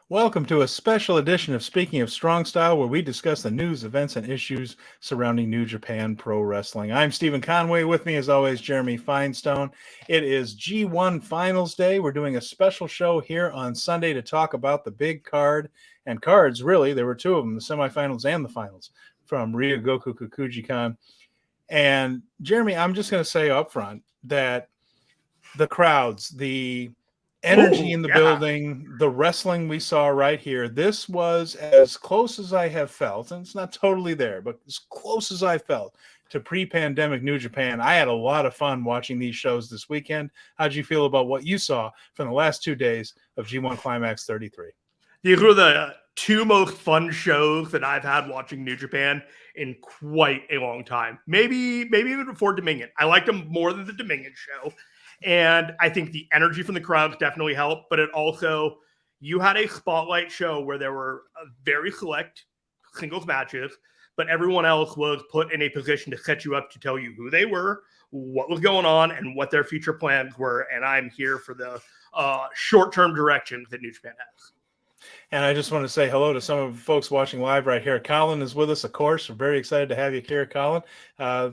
Welcome to a special edition of Speaking of Strong Style, where we discuss the news, events, and issues surrounding New Japan Pro Wrestling. I'm Stephen Conway. With me, as always, Jeremy Finestone. It is G1 Finals Day. We're doing a special show here on Sunday to talk about the big card and cards. Really, there were two of them, the semifinals and the finals from Ryogoku Kikuji-kan. And Jeremy, I'm just going to say up front that the crowds, the energy in the building, the wrestling we saw right here, this was as close as I have felt, and it's not totally there, but as close as I felt to pre-pandemic New Japan. I had a lot of fun watching these shows this weekend. How'd you feel about what you saw from the last 2 days of G1 Climax 33? These were the two most fun shows that I've had watching New Japan in quite a long time. Maybe even before Dominion. I liked them more than the Dominion show. And I think the energy from the crowds definitely helped, but it also, you had a spotlight show where there were very select singles matches, but everyone else was put in a position to set you up to tell you who they were, what was going on, and what their future plans were. And I'm here for the short-term directions that New Japan has. And I just want to say hello to some of the folks watching live right here. Colin is with us, of course. We're very excited to have you here, Colin.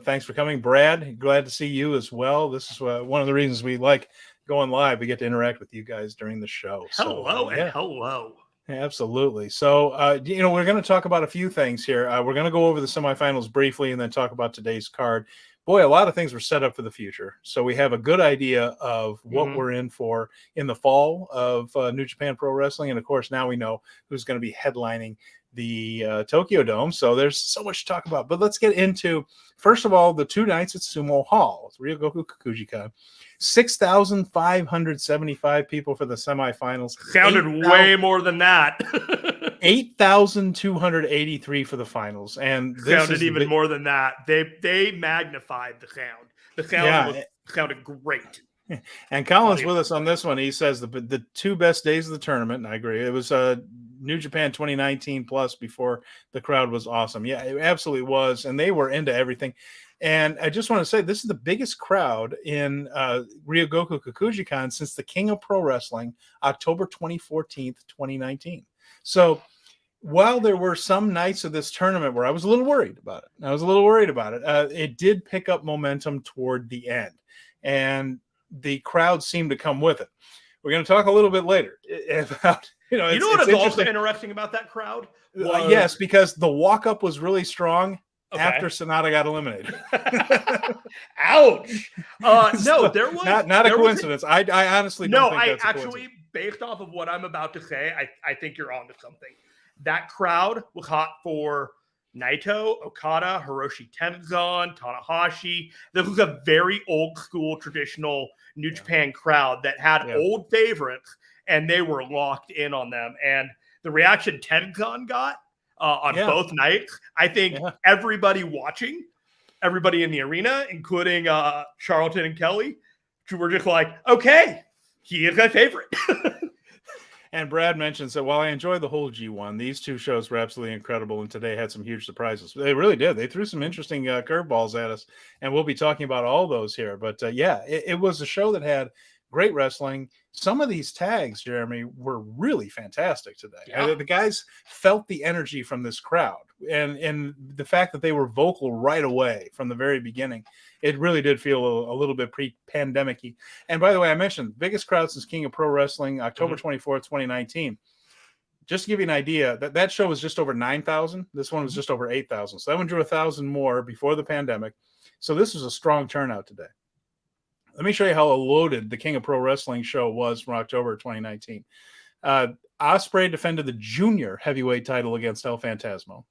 Thanks for coming. Brad, glad to see you as well. This is one of the reasons we like going live. We get to interact with you guys during the show. Hello and hello. Absolutely. So, we're going to talk about a few things here. We're going to go over the semifinals briefly and then talk about today's card. Boy, a lot of things were set up for the future. So we have a good idea of what we're in for in the fall of New Japan Pro Wrestling. And, of course, now we know who's going to be headlining the Tokyo Dome. So there's so much to talk about. But let's get into, first of all, the 2 nights at Sumo Hall. It's Ryogoku Kikuji-kan. 6,575 people for the semifinals. Sounded way more than that. 8,283 for the finals, and this sounded even more than that. They magnified the sound. The sound sounded great. And Colin's with us on this one. He says the 2 best days of the tournament, and I agree. It was New Japan 2019 plus before the crowd was awesome. Yeah, it absolutely was, and they were into everything. And I just want to say this is the biggest crowd in Ryogoku Kikuji-kan since the King of Pro Wrestling, October 2014, 2019. So while there were some nights of this tournament where I was a little worried about it, it did pick up momentum toward the end, and the crowd seemed to come with it. We're going to talk a little bit later about, what is also interesting about that crowd? Yes, because the walk-up was really strong after SANADA got eliminated. Ouch! No, there was not a coincidence. I honestly don't think that's a coincidence. Based off of what I'm about to say, I think you're onto something. That crowd was hot for Naito, Okada, Hiroshi Tenzan, Tanahashi. This was a very old school, traditional New Japan crowd that had old favorites, and they were locked in on them. And the reaction Tenzan got on both nights, I think everybody watching, everybody in the arena, including Charlton and Kelly, were just like, okay, he is my favorite. And Brad mentions that while I enjoy the whole G1, these 2 shows were absolutely incredible, and today had some huge surprises. They really did. They threw some interesting curveballs at us, and we'll be talking about all those here. But it was a show that had great wrestling. Some of these tags, Jeremy, were really fantastic today. Yeah. The guys felt the energy from this crowd, and the fact that they were vocal right away from the very beginning, it really did feel a little bit pre-pandemic-y. And by the way, I mentioned biggest crowd since King of Pro Wrestling, October 24th, 2019. Just to give you an idea, that show was just over 9,000. This one was just over 8,000. So that one drew 1,000 more before the pandemic. So this was a strong turnout today. Let me show you how loaded the King of Pro Wrestling show was from October 2019. Ospreay defended the junior heavyweight title against El Phantasmo.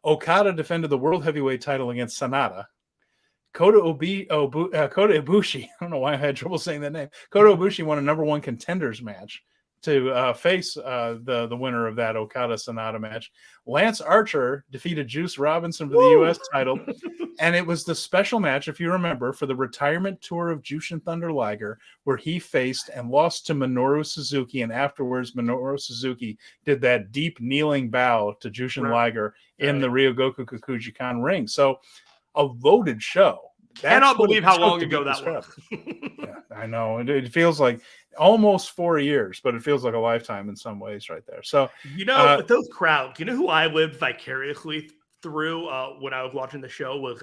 Okada defended the world heavyweight title against SANADA. Kota Ibushi, I don't know why I had trouble saying that name. Kota Ibushi won a #1 contenders match to face the winner of that Okada SANADA match. Lance Archer defeated Juice Robinson for the U.S. title, and it was the special match, if you remember, for the retirement tour of Jushin Thunder Liger, where he faced and lost to Minoru Suzuki, and afterwards Minoru Suzuki did that deep kneeling bow to Jushin Liger in the Ryogoku Kikuji-kan ring. So a loaded show. Cannot believe how long ago that was. Yeah, I know. It feels like almost 4 years, but it feels like a lifetime in some ways right there. So, with those crowds, who I lived vicariously through when I was watching the show was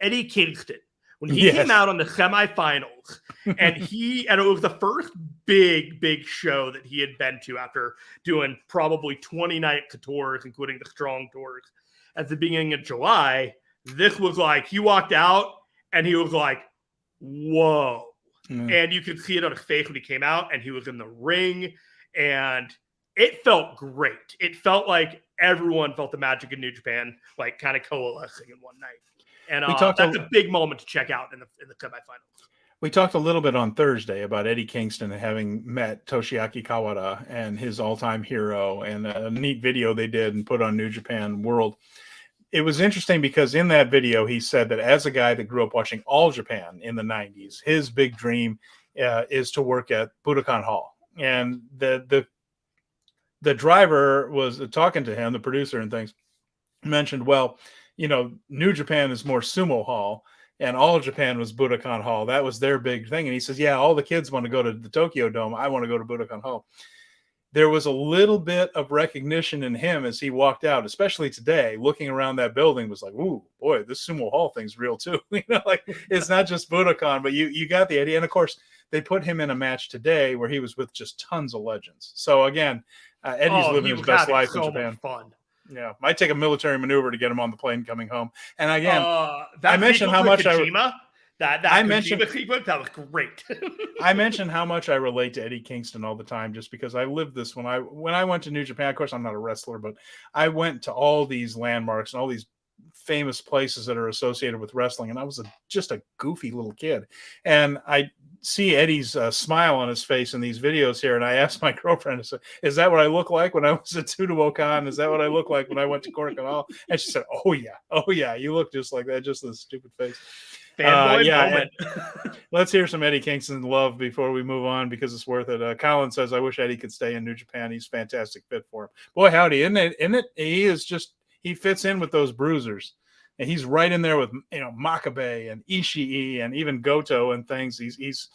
Eddie Kingston. When he came out on the semifinals, and it was the first big show that he had been to after doing probably 20 night tours, including the Strong tours at the beginning of July. This was like, he walked out and he was like, whoa. And you could see it on his face when he came out, and he was in the ring, and it felt great. It felt like everyone felt the magic in New Japan, like kind of coalescing in one night. And that's a big moment to check out in the semifinals. We talked a little bit on Thursday about Eddie Kingston having met Toshiaki Kawada and his all-time hero, and a neat video they did and put on New Japan World. It was interesting because in that video, he said that as a guy that grew up watching All Japan in the 90s, his big dream is to work at Budokan Hall. And the driver was talking to him, the producer and things, mentioned, well, New Japan is more Sumo Hall, and All Japan was Budokan Hall. That was their big thing. And he says, yeah, all the kids want to go to the Tokyo Dome. I want to go to Budokan Hall. There was a little bit of recognition in him as he walked out, especially today, looking around that building, was like, ooh, boy, this Sumo Hall thing's real too. It's not just Budokan, but you got the idea. And of course, they put him in a match today where he was with just tons of legends. So again, Eddie's living his best life in Japan. Fun. Yeah, might take a military maneuver to get him on the plane coming home. And again, I mentioned how much I mentioned sequence, that was great. I mentioned how much I relate to Eddie Kingston all the time, just because I lived this when I went to New Japan. Of course, I'm not a wrestler, but I went to all these landmarks and all these famous places that are associated with wrestling, and I was just a goofy little kid, and I see Eddie's smile on his face in these videos here, and I asked my girlfriend, I said, is that what I look like when I was at Tsudokan? Is that what I look like when I went to Korakuen Hall? And she said, oh yeah, you look just like that, just this stupid face. Moment. Let's hear some Eddie Kingston love before we move on, because it's worth it. Colin says, I wish Eddie could stay in New Japan. He's fantastic fit for him. Boy, howdy, isn't it? He fits in with those bruisers. And he's right in there with Makabe and Ishii and even Goto and things. He's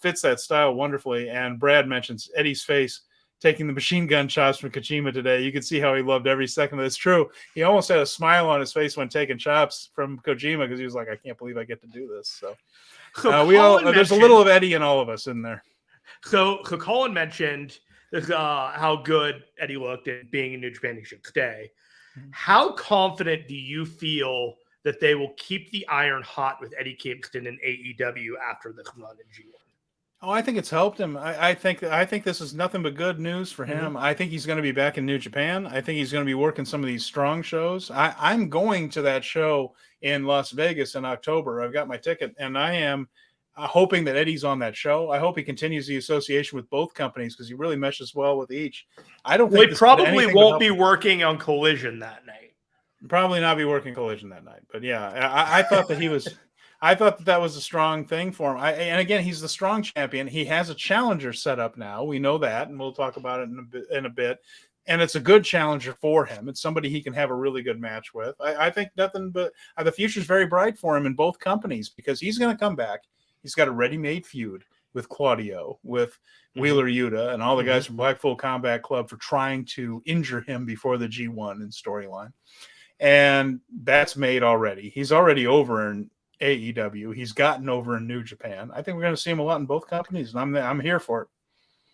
fits that style wonderfully. And Brad mentions Eddie's face taking the machine gun chops from Kojima today. You can see how he loved every second of it. It's true. He almost had a smile on his face when taking chops from Kojima, because he was like, I can't believe I get to do this. So there's a little of Eddie in all of us in there. So Colin mentioned how good Eddie looked at being in New Japan. He should stay. How confident do you feel that they will keep the iron hot with Eddie Kingston in AEW after this run in G1? Oh, I think it's helped him. I think this is nothing but good news for him. I think he's going to be back in New Japan. I think he's going to be working some of these strong shows. I'm going to that show in Las Vegas in October. I've got my ticket, and I am hoping that Eddie's on that show. I hope he continues the association with both companies, because he really meshes well with each. I don't think he probably won't be working on Collision that night. Probably not be working Collision that night. But yeah, I thought that he was. I thought that was a strong thing for him. And again, he's the strong champion. He has a challenger set up now. We know that, and we'll talk about it in a bit. And it's a good challenger for him. It's somebody he can have a really good match with. I think nothing but the future's very bright for him in both companies, because he's going to come back. He's got a ready-made feud with Claudio, with Wheeler Yuta, and all the guys from Blackpool Combat Club for trying to injure him before the G1 in storyline. And that's made already. He's already over in AEW. He's gotten over in New Japan. I think we're going to see him a lot in both companies, and I'm here for it.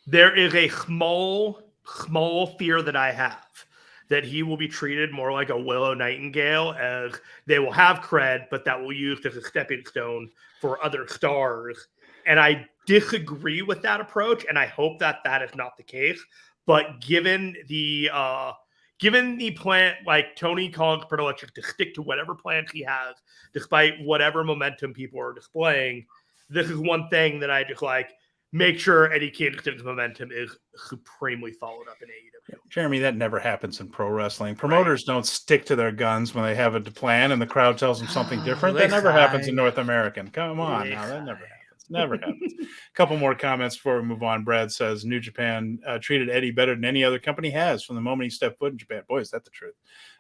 There is a small fear that I have that he will be treated more like a Willow Nightingale, as they will have cred, but that will be used as a stepping stone for other stars. And I disagree with that approach, and I hope that is not the case. But given the plan, like Tony Khan's predilection to stick to whatever plans he has, despite whatever momentum people are displaying, this is one thing that I just make sure Eddie Kingston's momentum is supremely followed up in AEW. Jeremy, that never happens in pro wrestling. Promoters don't stick to their guns when they have a plan and the crowd tells them something different. That never happens in North American. Come on now, that never happens. Never happens. A couple more comments before we move on. Brad says New Japan treated Eddie better than any other company has from the moment he stepped foot in Japan. Boy, is that the truth.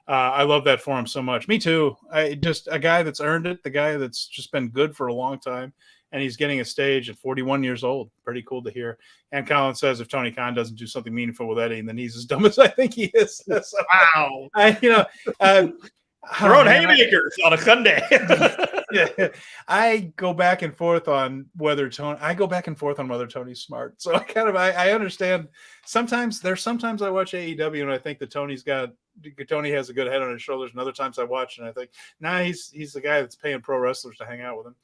I love that for him so much. Me too. Just a guy that's earned it, the guy that's just been good for a long time, and he's getting a stage at 41 years old. Pretty cool to hear. And Colin says if Tony Khan doesn't do something meaningful with Eddie, then he's as dumb as I think he is. So, Wow. Throwing haymakers on a Sunday. Yeah, I go back and forth on whether Tony's smart. So I understand. Sometimes I watch AEW and I think that Tony has a good head on his shoulders, and other times I watch and I think, nah, he's the guy that's paying pro wrestlers to hang out with him.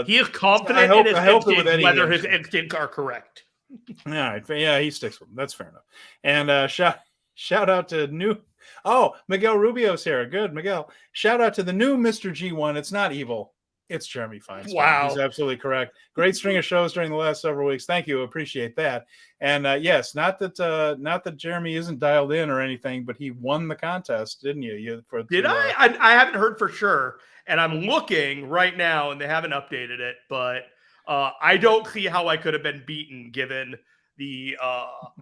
He is confident in his instincts, whether his instincts are correct. Yeah, he sticks with them. That's fair enough. And shout out to Miguel Rubio's here. Good, Miguel. Shout out to the new Mr. G1. It's not evil. It's Jeremy Finestone. Wow. He's absolutely correct. Great string of shows during the last several weeks. Thank you. Appreciate that. And yes, not that Jeremy isn't dialed in or anything, but he won the contest, didn't you? I haven't heard for sure. And I'm looking right now and they haven't updated it, but I don't see how I could have been beaten given the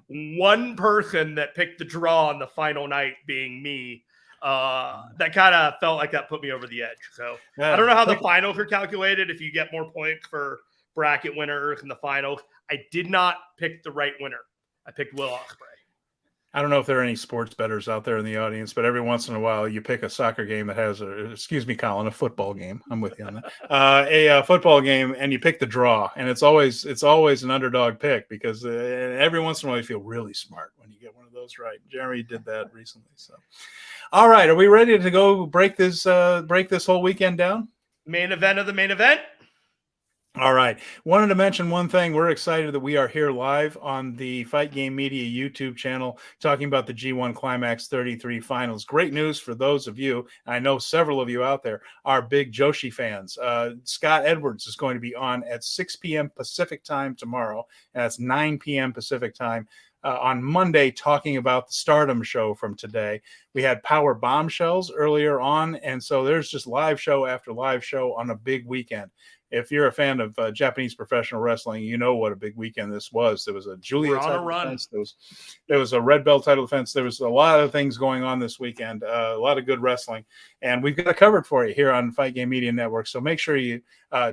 one person that picked the draw on the final night being me. That kind of felt like that put me over the edge. So I don't know how the finals are calculated. If you get more points for bracket winners in the finals, I did not pick the right winner. I picked Will Ospreay. I don't know if there are any sports bettors out there in the audience, but every once in a while you pick a soccer game that has Colin, a football game. I'm with you on that. A football game, and you pick the draw, and it's always an underdog pick because every once in a while you feel really smart when you get one of those right. Jeremy did that recently. So, all right, are we ready to go break this whole weekend down? Main event of the main event. All right. Wanted to mention one thing. We're excited that we are here live on the Fight Game Media YouTube channel talking about the G1 Climax 33 finals. Great news for those of you, I know several of you out there, are big Joshi fans. Scott Edwards is going to be on at 6 p.m. Pacific time tomorrow. And that's 9 p.m. Pacific time. On Monday, talking about the Stardom show from today. We had Power Bombshells earlier on, and so there's just live show after live show on a big weekend. If you're a fan of Japanese professional wrestling, you know what a big weekend this was. There was a Julia title defense. There was a red belt title defense. There was a lot of things going on this weekend, a lot of good wrestling. And we've got it covered for you here on Fight Game Media Network. So make sure you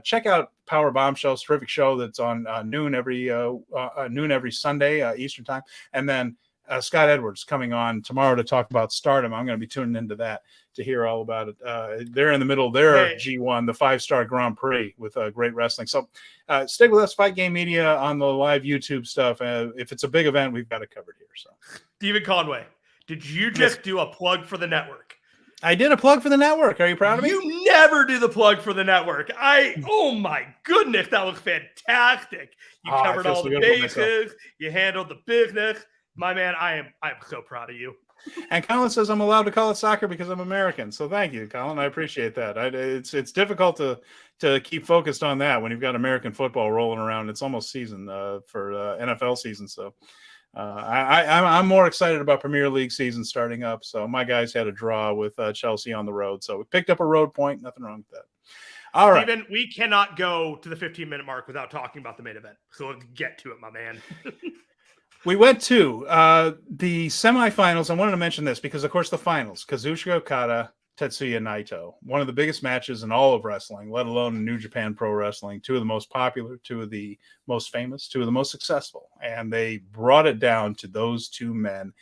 check out Power Bombshells, terrific show that's on noon every Sunday, Eastern time. And then Scott Edwards coming on tomorrow to talk about Stardom. I'm going to be tuning into that to hear all about it. They're in the middle of their G1, the 5-star Grand Prix with great wrestling. So stick with us, Fight Game Media, on the live YouTube stuff. If it's a big event, we've got it covered here. So, Stephen Conway, did you just do a plug for the network? I did a plug for the network. Are you proud of me? You never do the plug for the network. Oh my goodness, that was fantastic. You covered all the bases. You handled the business. My man, I'm so proud of you. And Colin says I'm allowed to call it soccer because I'm American. So thank you, Colin. I appreciate that. It's difficult to keep focused on that when you've got American football rolling around. It's almost season for NFL season. So I'm more excited about Premier League season starting up. So my guys had a draw with Chelsea on the road. So we picked up a road point. Nothing wrong with that. All right. Steven, we cannot go to the 15-minute mark without talking about the main event. So let's get to it, my man. We went to the semifinals. I wanted to mention this because, of course, the finals, Kazuchika Okada, Tetsuya Naito, one of the biggest matches in all of wrestling, let alone in New Japan Pro Wrestling, two of the most popular, two of the most famous, two of the most successful. And they brought it down to those two men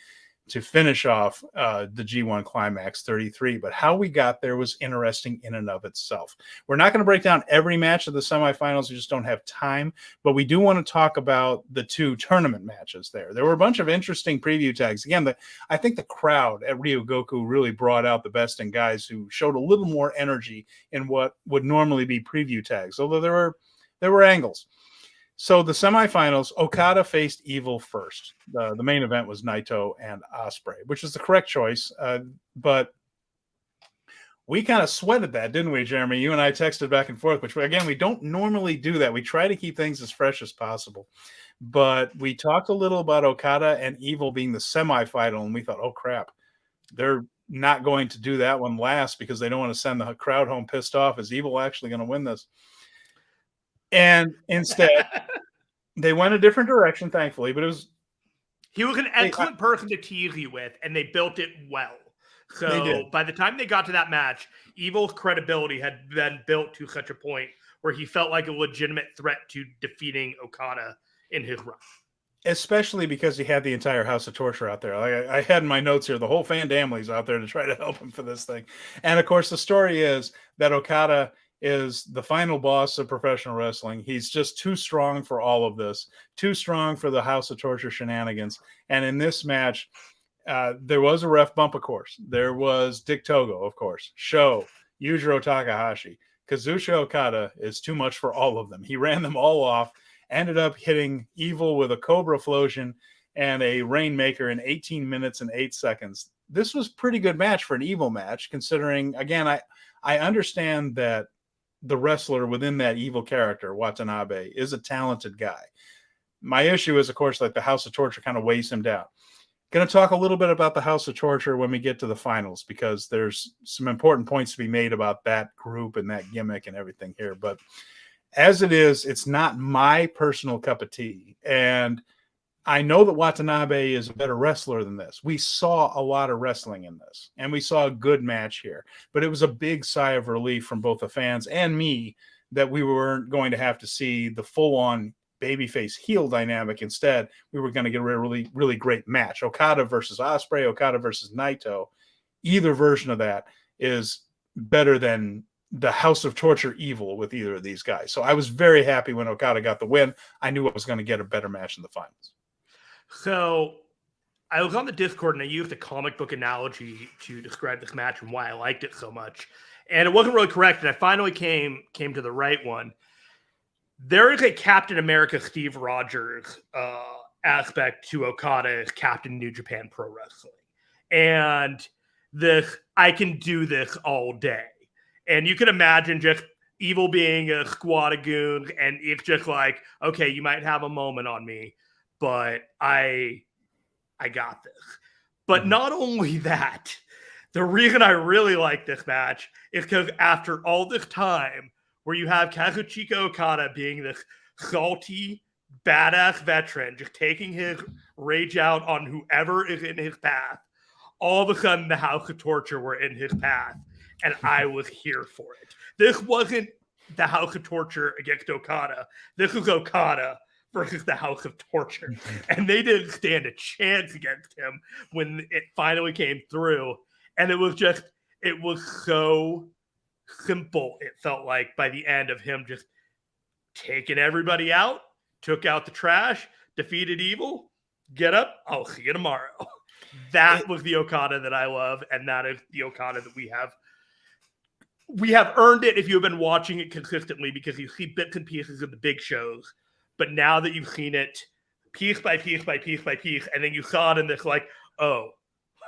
to finish off the G1 Climax 33. But how we got there was interesting in and of itself. We're not going to break down every match of the semifinals. We just don't have time. But we do want to talk about the two tournament matches there. There were a bunch of interesting preview tags. Again, I think the crowd at Ryogoku really brought out the best in guys who showed a little more energy in what would normally be preview tags, although there were angles. So the semifinals, Okada faced Evil first. The main event was Naito and Ospreay, which is the correct choice. But we kind of sweated that, didn't we, Jeremy? You and I texted back and forth, which, again, we don't normally do that. We try to keep things as fresh as possible. But we talked a little about Okada and Evil being the semifinal, and we thought, oh, crap, they're not going to do that one last because they don't want to send the crowd home pissed off. Is Evil actually going to win this? And instead, they went a different direction, thankfully. But he was an excellent person to tease you with, and they built it well. So by the time they got to that match, Evil's credibility had been built to such a point where he felt like a legitimate threat to defeating Okada in his run. Especially because he had the entire House of Torture out there. Like I had in my notes here, the whole fan family's out there to try to help him for this thing. And of course, the story is that Okada is the final boss of professional wrestling. He's just too strong for all of this, too strong for the House of Torture shenanigans. And in this match, there was a ref bump, of course. There was Dick Togo, of course. Sho, Yujiro Takahashi. Kazuchika Okada is too much for all of them. He ran them all off. Ended up hitting Evil with a Cobra Flosion and a Rainmaker in 18 minutes and 8 seconds. This was a pretty good match for an Evil match, considering, again, I understand that the wrestler within that Evil character, Watanabe, is a talented guy. My issue is, of course, like the House of Torture kind of weighs him down. Going to talk a little bit about the House of Torture when we get to the finals, because there's some important points to be made about that group and that gimmick and everything here. But as it is, it's not my personal cup of tea. And I know that Watanabe is a better wrestler than this. We saw a lot of wrestling in this, and we saw a good match here. But it was a big sigh of relief from both the fans and me that we weren't going to have to see the full-on babyface heel dynamic. Instead, we were going to get a really, really great match. Okada versus Ospreay, Okada versus Naito. Either version of that is better than the House of Torture Evil with either of these guys. So I was very happy when Okada got the win. I knew I was going to get a better match in the finals. So I was on the Discord and I used a comic book analogy to describe this match and why I liked it so much. And it wasn't really correct. And I finally came to the right one. There is a Captain America Steve Rogers aspect to Okada as Captain New Japan Pro Wrestling. And this, I can do this all day. And you can imagine just Evil being a squad of goons, and it's just like, okay, you might have a moment on me, but I got this. But not only that, the reason I really like this match is because after all this time, where you have Kazuchika Okada being this salty, badass veteran, just taking his rage out on whoever is in his path, all of a sudden the House of Torture were in his path. And I was here for it. This wasn't the House of Torture against Okada. This was Okada versus the House of Torture. And they didn't stand a chance against him when it finally came through. And it was so simple. It felt like by the end of him just taking everybody out, took out the trash, defeated Evil, get up, I'll see you tomorrow. That was the Okada that I love. And that is the Okada that we have earned it if you've been watching it consistently, because you see bits and pieces of the big shows. But now that you've seen it piece by piece by piece by piece, and then you saw it in this like, oh,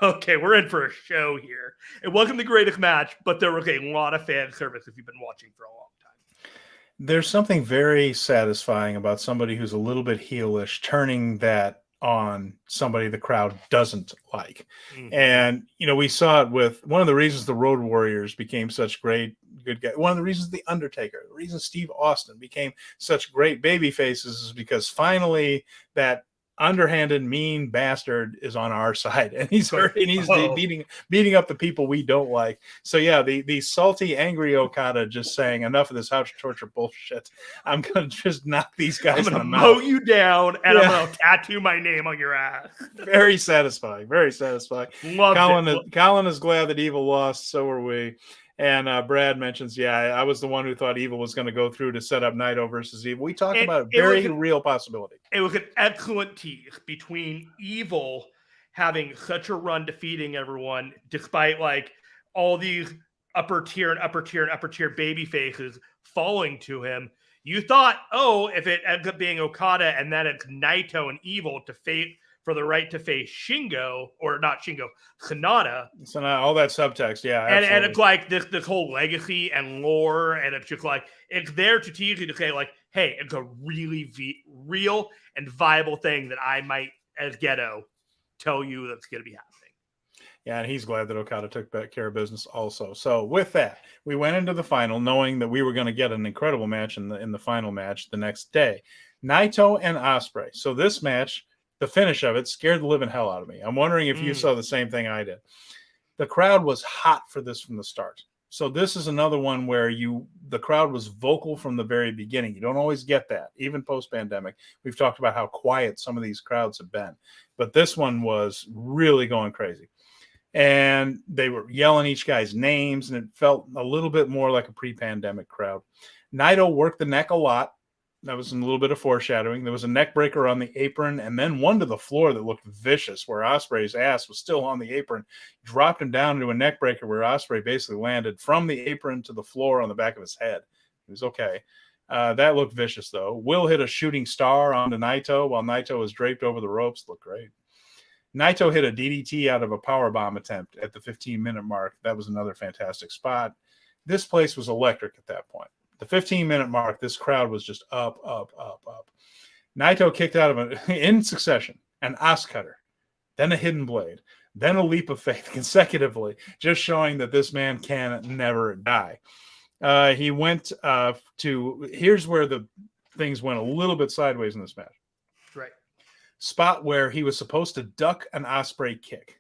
okay, we're in for a show here. It wasn't the greatest match, but there was a lot of fan service if you've been watching for a long time. There's something very satisfying about somebody who's a little bit heelish turning that on somebody the crowd doesn't like. And we saw it with one of the reasons the Road Warriors became such good guys, one of the reasons the Undertaker, the reason Steve Austin became such great baby faces, is because finally that underhanded mean bastard is on our side, and he's beating up the people we don't like. So yeah, the salty, angry Okada just saying, enough of this House of Torture bullshit. I'm gonna just knock these guys. I'm gonna mow you down, and I'm gonna tattoo my name on your ass. Very satisfying. Very satisfying. Colin is glad that Evil lost. So are we. And Brad mentions, I was the one who thought Evil was going to go through to set up Naito versus Evil. We talked about a very real possibility. It was an excellent tease between Evil having such a run defeating everyone, despite like all these upper tier baby faces falling to him. You thought, if it ends up being Okada and then it's Naito and Evil to face for the right to face Shingo, or not Shingo, SANADA. All that subtext, and it's like this whole legacy and lore, and it's just like, it's there to tease you to say like, hey, it's a really real and viable thing that I might, as Ghetto, tell you that's going to be happening. Yeah, and he's glad that Okada took back care of business also. So with that, we went into the final knowing that we were going to get an incredible match in the final match the next day. Naito and Ospreay. So this match, the finish of it, scared the living hell out of me. I'm wondering if you saw the same thing I did. the crowd was hot for this from the start. So this is another one where the crowd was vocal from the very beginning. You don't always get that, even post-pandemic. We've talked about how quiet some of these crowds have been, but this one was really going crazy. And they were yelling each guy's names, and it felt a little bit more like a pre-pandemic crowd. Naito worked the neck a lot. That was a little bit of foreshadowing. There was a neck breaker on the apron, and then one to the floor that looked vicious, where Ospreay's ass was still on the apron. Dropped him down into a neck breaker where Ospreay basically landed from the apron to the floor on the back of his head. He was okay. That looked vicious, though. Will hit a shooting star onto Naito while Naito was draped over the ropes. Looked great. Naito hit a DDT out of a powerbomb attempt at the 15-minute mark. That was another fantastic spot. This place was electric at that point. The 15-minute mark, this crowd was just up, up, up, up. Naito kicked out of in succession, an ass cutter, then a hidden blade, then a leap of faith consecutively, just showing that this man can never die. He went here's where the things went a little bit sideways in this match. Right. Spot where he was supposed to duck an Ospreay kick.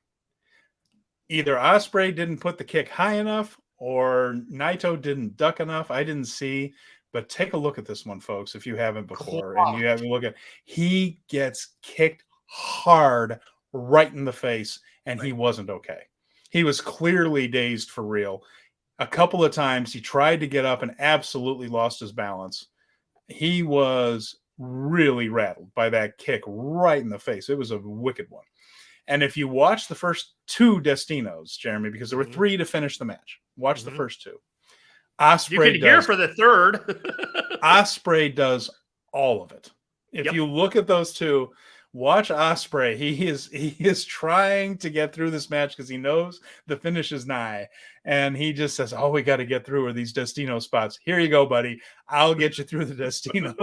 Either Ospreay didn't put the kick high enough, or Naito didn't duck enough. I didn't see, but take a look at this one, folks, if you haven't before. And you have to look at, he gets kicked hard right in the face, and he wasn't okay. He was clearly dazed for real. A couple of times he tried to get up and absolutely lost his balance. He was really rattled by that kick right in the face. It was a wicked one. And if you watch the first two Destinos, Jeremy, because there were three to finish the match, watch the first two. Ospreay you can hear for the third. Ospreay does all of it. If you look at those two, watch Ospreay. He is trying to get through this match because he knows the finish is nigh. And he just says, all we got to get through are these Destino spots. Here you go, buddy. I'll get you through the Destino.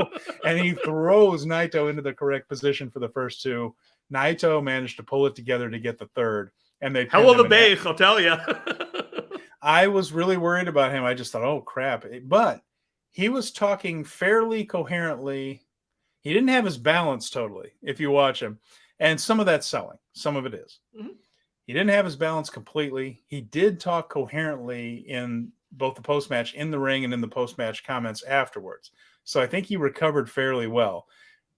And he throws Naito into the correct position for the first two. Naito managed to pull it together to get the third. And they hell of a base, I'll tell you. I was really worried about him. I just thought, oh, crap. But he was talking fairly coherently. He didn't have his balance totally, if you watch him. And some of that's selling. Some of it is. He didn't have his balance completely. He did talk coherently in both the post-match in the ring and in the post-match comments afterwards. So I think he recovered fairly well.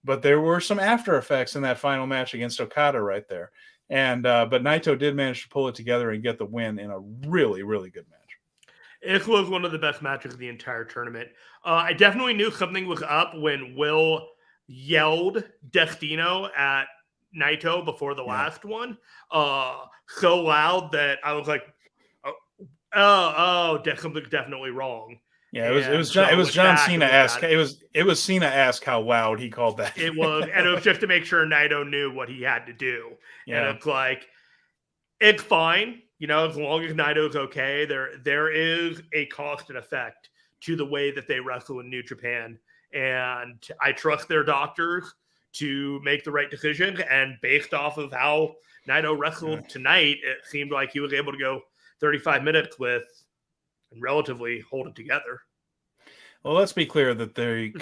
But there were some after effects in that final match against Okada right there. And but Naito did manage to pull it together and get the win in a really, really good match. It was one of the best matches of the entire tournament. I definitely knew something was up when Will yelled Destino at Naito before the last one. So loud that I was like, something's definitely wrong. Yeah, it was John Cena asked. It was Cena asked how loud he called that. It was, and it was just to make sure Naito knew what he had to do. Yeah. And it's like, it's fine, as long as Naito's okay. There is a cost and effect to the way that they wrestle in New Japan, and I trust their doctors to make the right decision. And based off of how Naito wrestled tonight, it seemed like he was able to go 35 minutes with and relatively hold it together. Well, let's be clear that the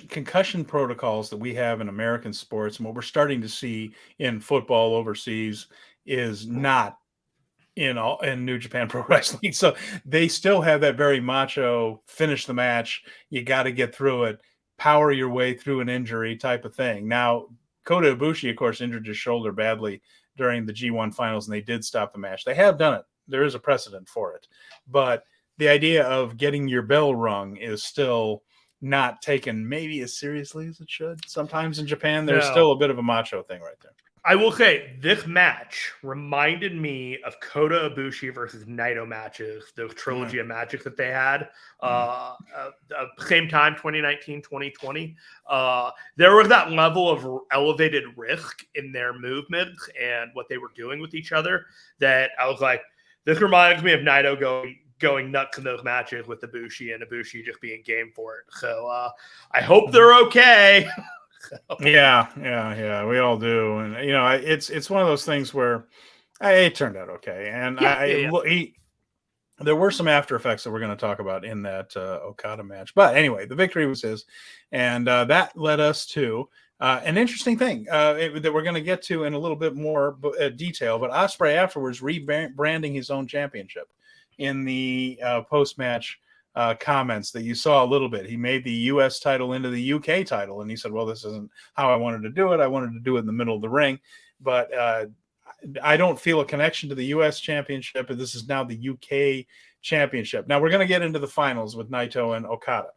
concussion protocols that we have in American sports and what we're starting to see in football overseas is not in New Japan Pro Wrestling. So they still have that very macho finish the match. You got to get through it, power your way through an injury type of thing. Now, Kota Ibushi, of course, injured his shoulder badly during the G1 finals, and they did stop the match. They have done it. There is a precedent for it. But the idea of getting your bell rung is still not taken maybe as seriously as it should. Sometimes in Japan, there's still a bit of a macho thing right there. I will say this match reminded me of Kota Ibushi versus Naito matches, those trilogy of matches that they had. Same time, 2019, 2020. There was that level of elevated risk in their movements and what they were doing with each other that I was like, this reminds me of Naito going nuts in those matches with Ibushi and Ibushi just being game for it. So I hope they're okay. Yeah, we all do. And it's one of those things where it turned out okay. And there were some after effects that we're going to talk about in that Okada match. But anyway, the victory was his. And that led us to An interesting thing that we're going to get to in a little bit more detail, but Ospreay afterwards rebranding his own championship in the post-match comments that you saw a little bit. He made the U.S. title into the UK title, and he said, well, this isn't how I wanted to do it. I wanted to do it in the middle of the ring, but I don't feel a connection to the U.S. championship, and this is now the UK championship. Now, we're going to get into the finals with Naito and Okada.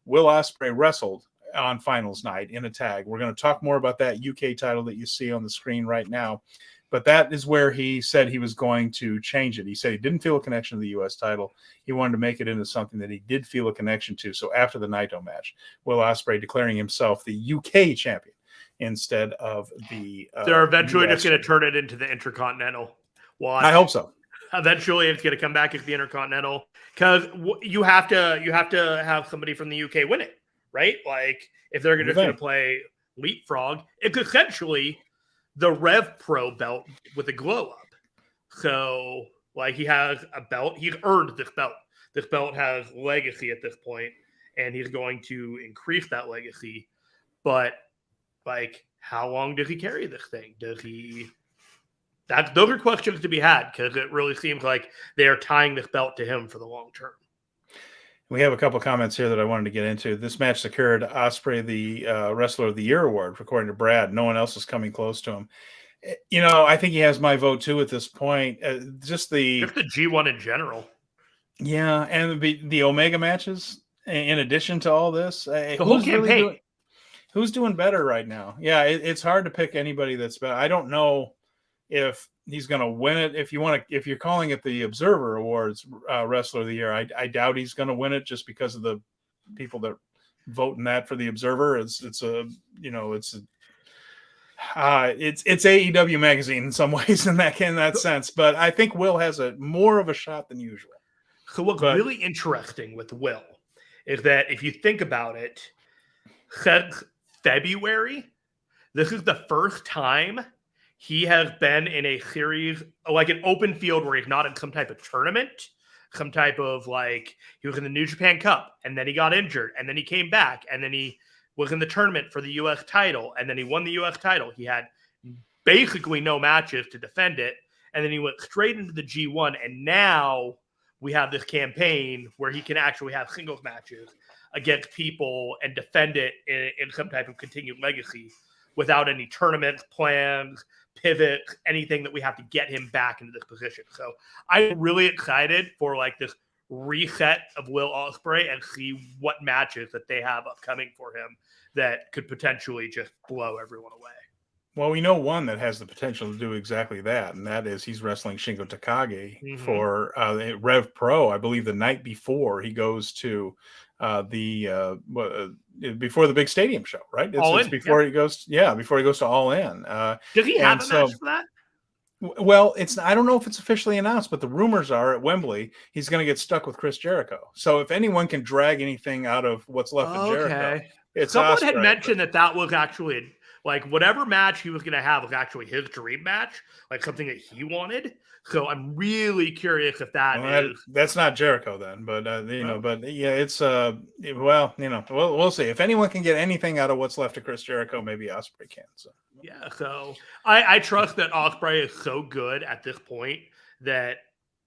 Will Ospreay wrestled on finals night in a tag. We're going to talk more about that UK title that you see on the screen right now, but that is where he said he was going to change it. He said he didn't feel a connection to the US title. He wanted to make it into something that he did feel a connection to. So after the Naito match, Will Ospreay declaring himself the UK champion instead of the they're eventually US just going to turn it into the Intercontinental. Watch. I hope so. Eventually it's going to come back as the Intercontinental, because you have to have somebody from the UK win it. Right? Like, if they're just going to play leapfrog, it's essentially the Rev Pro belt with a glow up. So, like, he has a belt. He's earned this belt. This belt has legacy at this point, and he's going to increase that legacy. But, like, how long does he carry this thing? Does he... Those are questions to be had, because it really seems like they are tying this belt to him for the long term. We have a couple of comments here that I wanted to get into. This match secured Ospreay the Wrestler of the Year award, according to Brad. No one else is coming close to him. You know, I think he has my vote, too, at this point. Just the G1 in general. Yeah, and the Omega matches, in addition to all this. The whole campaign. Who's doing better right now? Yeah, it's hard to pick anybody that's better. I don't know if he's going to win it. If you're calling it the Observer Awards Wrestler of the Year, I doubt he's going to win it just because of the people that vote in that for the Observer. It's AEW magazine in some ways in that sense, but I think Will has more of a shot than usual. So what's really interesting with Will is that if you think about it, since February, this is the first time he has been in a series, like an open field, where he's not in some type of tournament, some type of, like, he was in the New Japan Cup, and then he got injured, and then he came back, and then he was in the tournament for the U.S. title, and then he won the U.S. title. He had basically no matches to defend it, and then he went straight into the G1, and now we have this campaign where he can actually have singles matches against people and defend it in some type of continued legacy without any tournament plans, pivot, anything that we have to get him back into this position. So I'm really excited for, like, this reset of Will Ospreay and see what matches that they have upcoming for him that could potentially just blow everyone away. Well, we know one that has the potential to do exactly that, and that is he's wrestling Shingo Takagi for Rev Pro, I believe, the night before he goes to before the big stadium show, right? It's before he goes, before he goes to All In. Does he have a match for that? Well, I don't know if it's officially announced, but the rumors are at Wembley he's going to get stuck with Chris Jericho. So if anyone can drag anything out of what's left of Jericho, it's someone Ospreay, had mentioned that was actually, like, whatever match he was going to have was actually his dream match, like something that he wanted. So I'm really curious if that's not Jericho then, but but yeah, it's we'll see. If anyone can get anything out of what's left of Chris Jericho, maybe Ospreay can. So yeah, so I trust that Ospreay is so good at this point that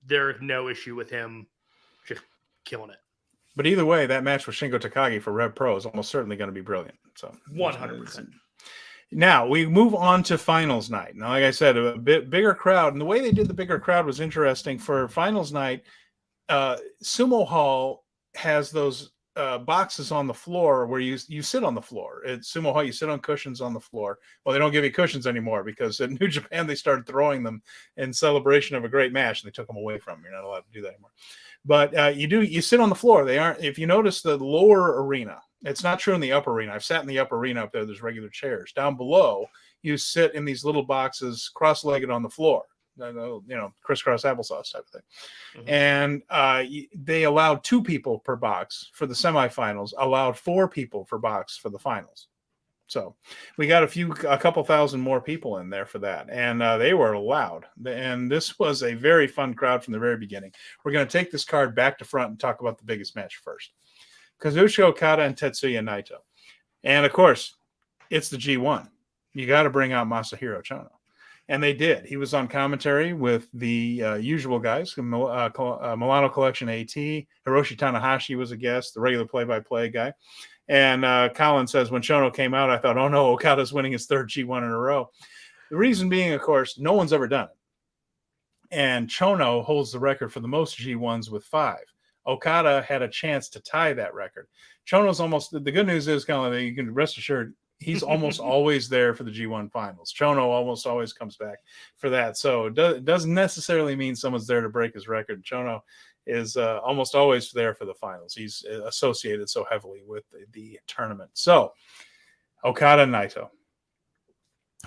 there's no issue with him just killing it. But either way, that match with Shingo Takagi for Rev Pro is almost certainly going to be brilliant. So 100%. Now we move on to finals night. Now, like I said, a bit bigger crowd, and the way they did the bigger crowd was interesting. For finals night, Sumo Hall has those boxes on the floor where you sit on the floor. At Sumo Hall, you sit on cushions on the floor. Well, they don't give you cushions anymore because in New Japan they started throwing them in celebration of a great match, and they took them away from you. You're not allowed to do that anymore. But you sit on the floor. They aren't. If you notice the lower arena. It's not true in the upper arena. I've sat in the upper arena up there. There's regular chairs. Down below, you sit in these little boxes, cross-legged on the floor. Crisscross applesauce type of thing. And they allowed 2 people per box for the semifinals. Allowed 4 people per box for the finals. So we got a couple thousand more people in there for that, and they were loud. And this was a very fun crowd from the very beginning. We're going to take this card back to front and talk about the biggest match first. Kazuchika Okada and Tetsuya Naito. And of course, it's the G1. You got to bring out Masahiro Chono. And they did. He was on commentary with the usual guys, Milano Collection AT, Hiroshi Tanahashi was a guest, the regular play-by-play guy. And Colin says, when Chono came out, I thought, oh no, Okada's winning his third G1 in a row. The reason being, of course, no one's ever done it. And Chono holds the record for the most G1s with 5. Okada had a chance to tie that record. Chono's almost, the good news is, Colin, you can rest assured, he's almost always there for the G1 finals. Chono almost always comes back for that. So it doesn't necessarily mean someone's there to break his record. Chono is almost always there for the finals. He's associated so heavily with the tournament. So Okada Naito.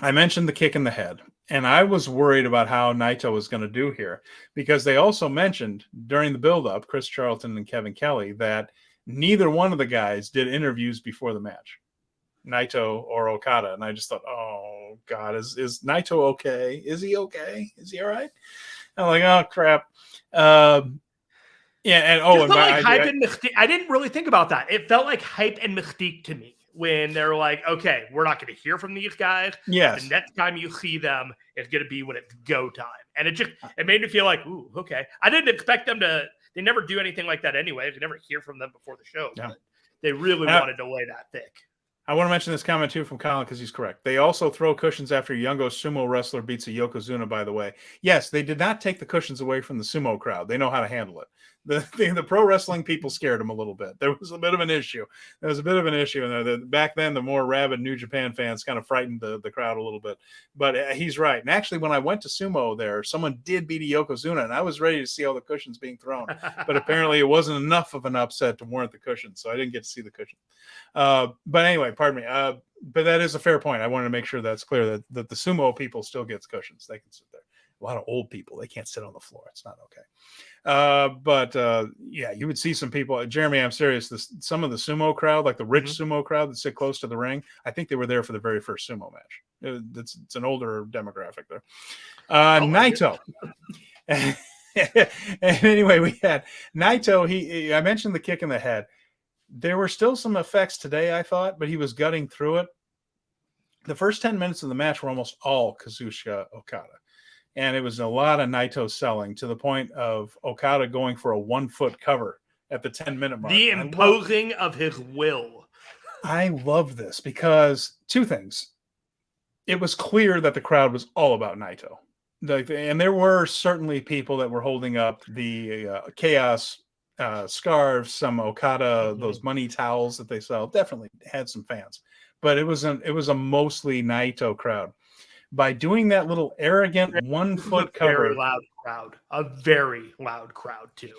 I mentioned the kick in the head, and I was worried about how Naito was going to do here because they also mentioned during the build-up, Chris Charlton and Kevin Kelly, that neither one of the guys did interviews before the match. Naito or Okada, and I just thought, oh God, is Naito okay? Is he okay? Is he all right? I'm like, oh crap. Yeah, and I didn't really think about that. It felt like hype and mystique to me when they're like, okay, we're not going to hear from these guys. Yes. The next time you see them, it's going to be when it's go time, and it made me feel like, ooh, okay. I didn't expect them to. They never do anything like that anyway. You never hear from them before the show. Yeah. They really wanted to lay that thick. I want to mention this comment, too, from Colin, because he's correct. They also throw cushions after Yungo sumo wrestler beats a Yokozuna, by the way. Yes, they did not take the cushions away from the sumo crowd. They know how to handle it. The pro wrestling people scared them a little bit. There was a bit of an issue. And back then, the more rabid New Japan fans kind of frightened the crowd a little bit. But he's right. And actually, when I went to sumo there, someone did beat a Yokozuna, and I was ready to see all the cushions being thrown. But apparently, it wasn't enough of an upset to warrant the cushions, so I didn't get to see the cushions. But anyway, pardon me. But that is a fair point. I wanted to make sure that's clear that the sumo people still gets cushions. They can sit there. A lot of old people, they can't sit on the floor. It's not okay. But yeah, you would see some people. Jeremy, I'm serious. Some of the sumo crowd, like the rich sumo crowd that sit close to the ring, I think they were there for the very first sumo match. It's an older demographic there. Naito. And anyway, we had Naito. I mentioned the kick in the head. There were still some effects today, I thought, but he was gutting through it. The first 10 minutes of the match were almost all Kazuchika Okada. And it was a lot of Naito selling to the point of Okada going for a 1-foot cover at the 10-minute mark. The imposing of his will. I love this because two things. It was clear that the crowd was all about Naito. And there were certainly people that were holding up the Chaos scarves, some Okada, those money towels that they sell. Definitely had some fans. But it was a mostly Naito crowd. By doing that little arrogant 1-foot cover. A very loud crowd, too.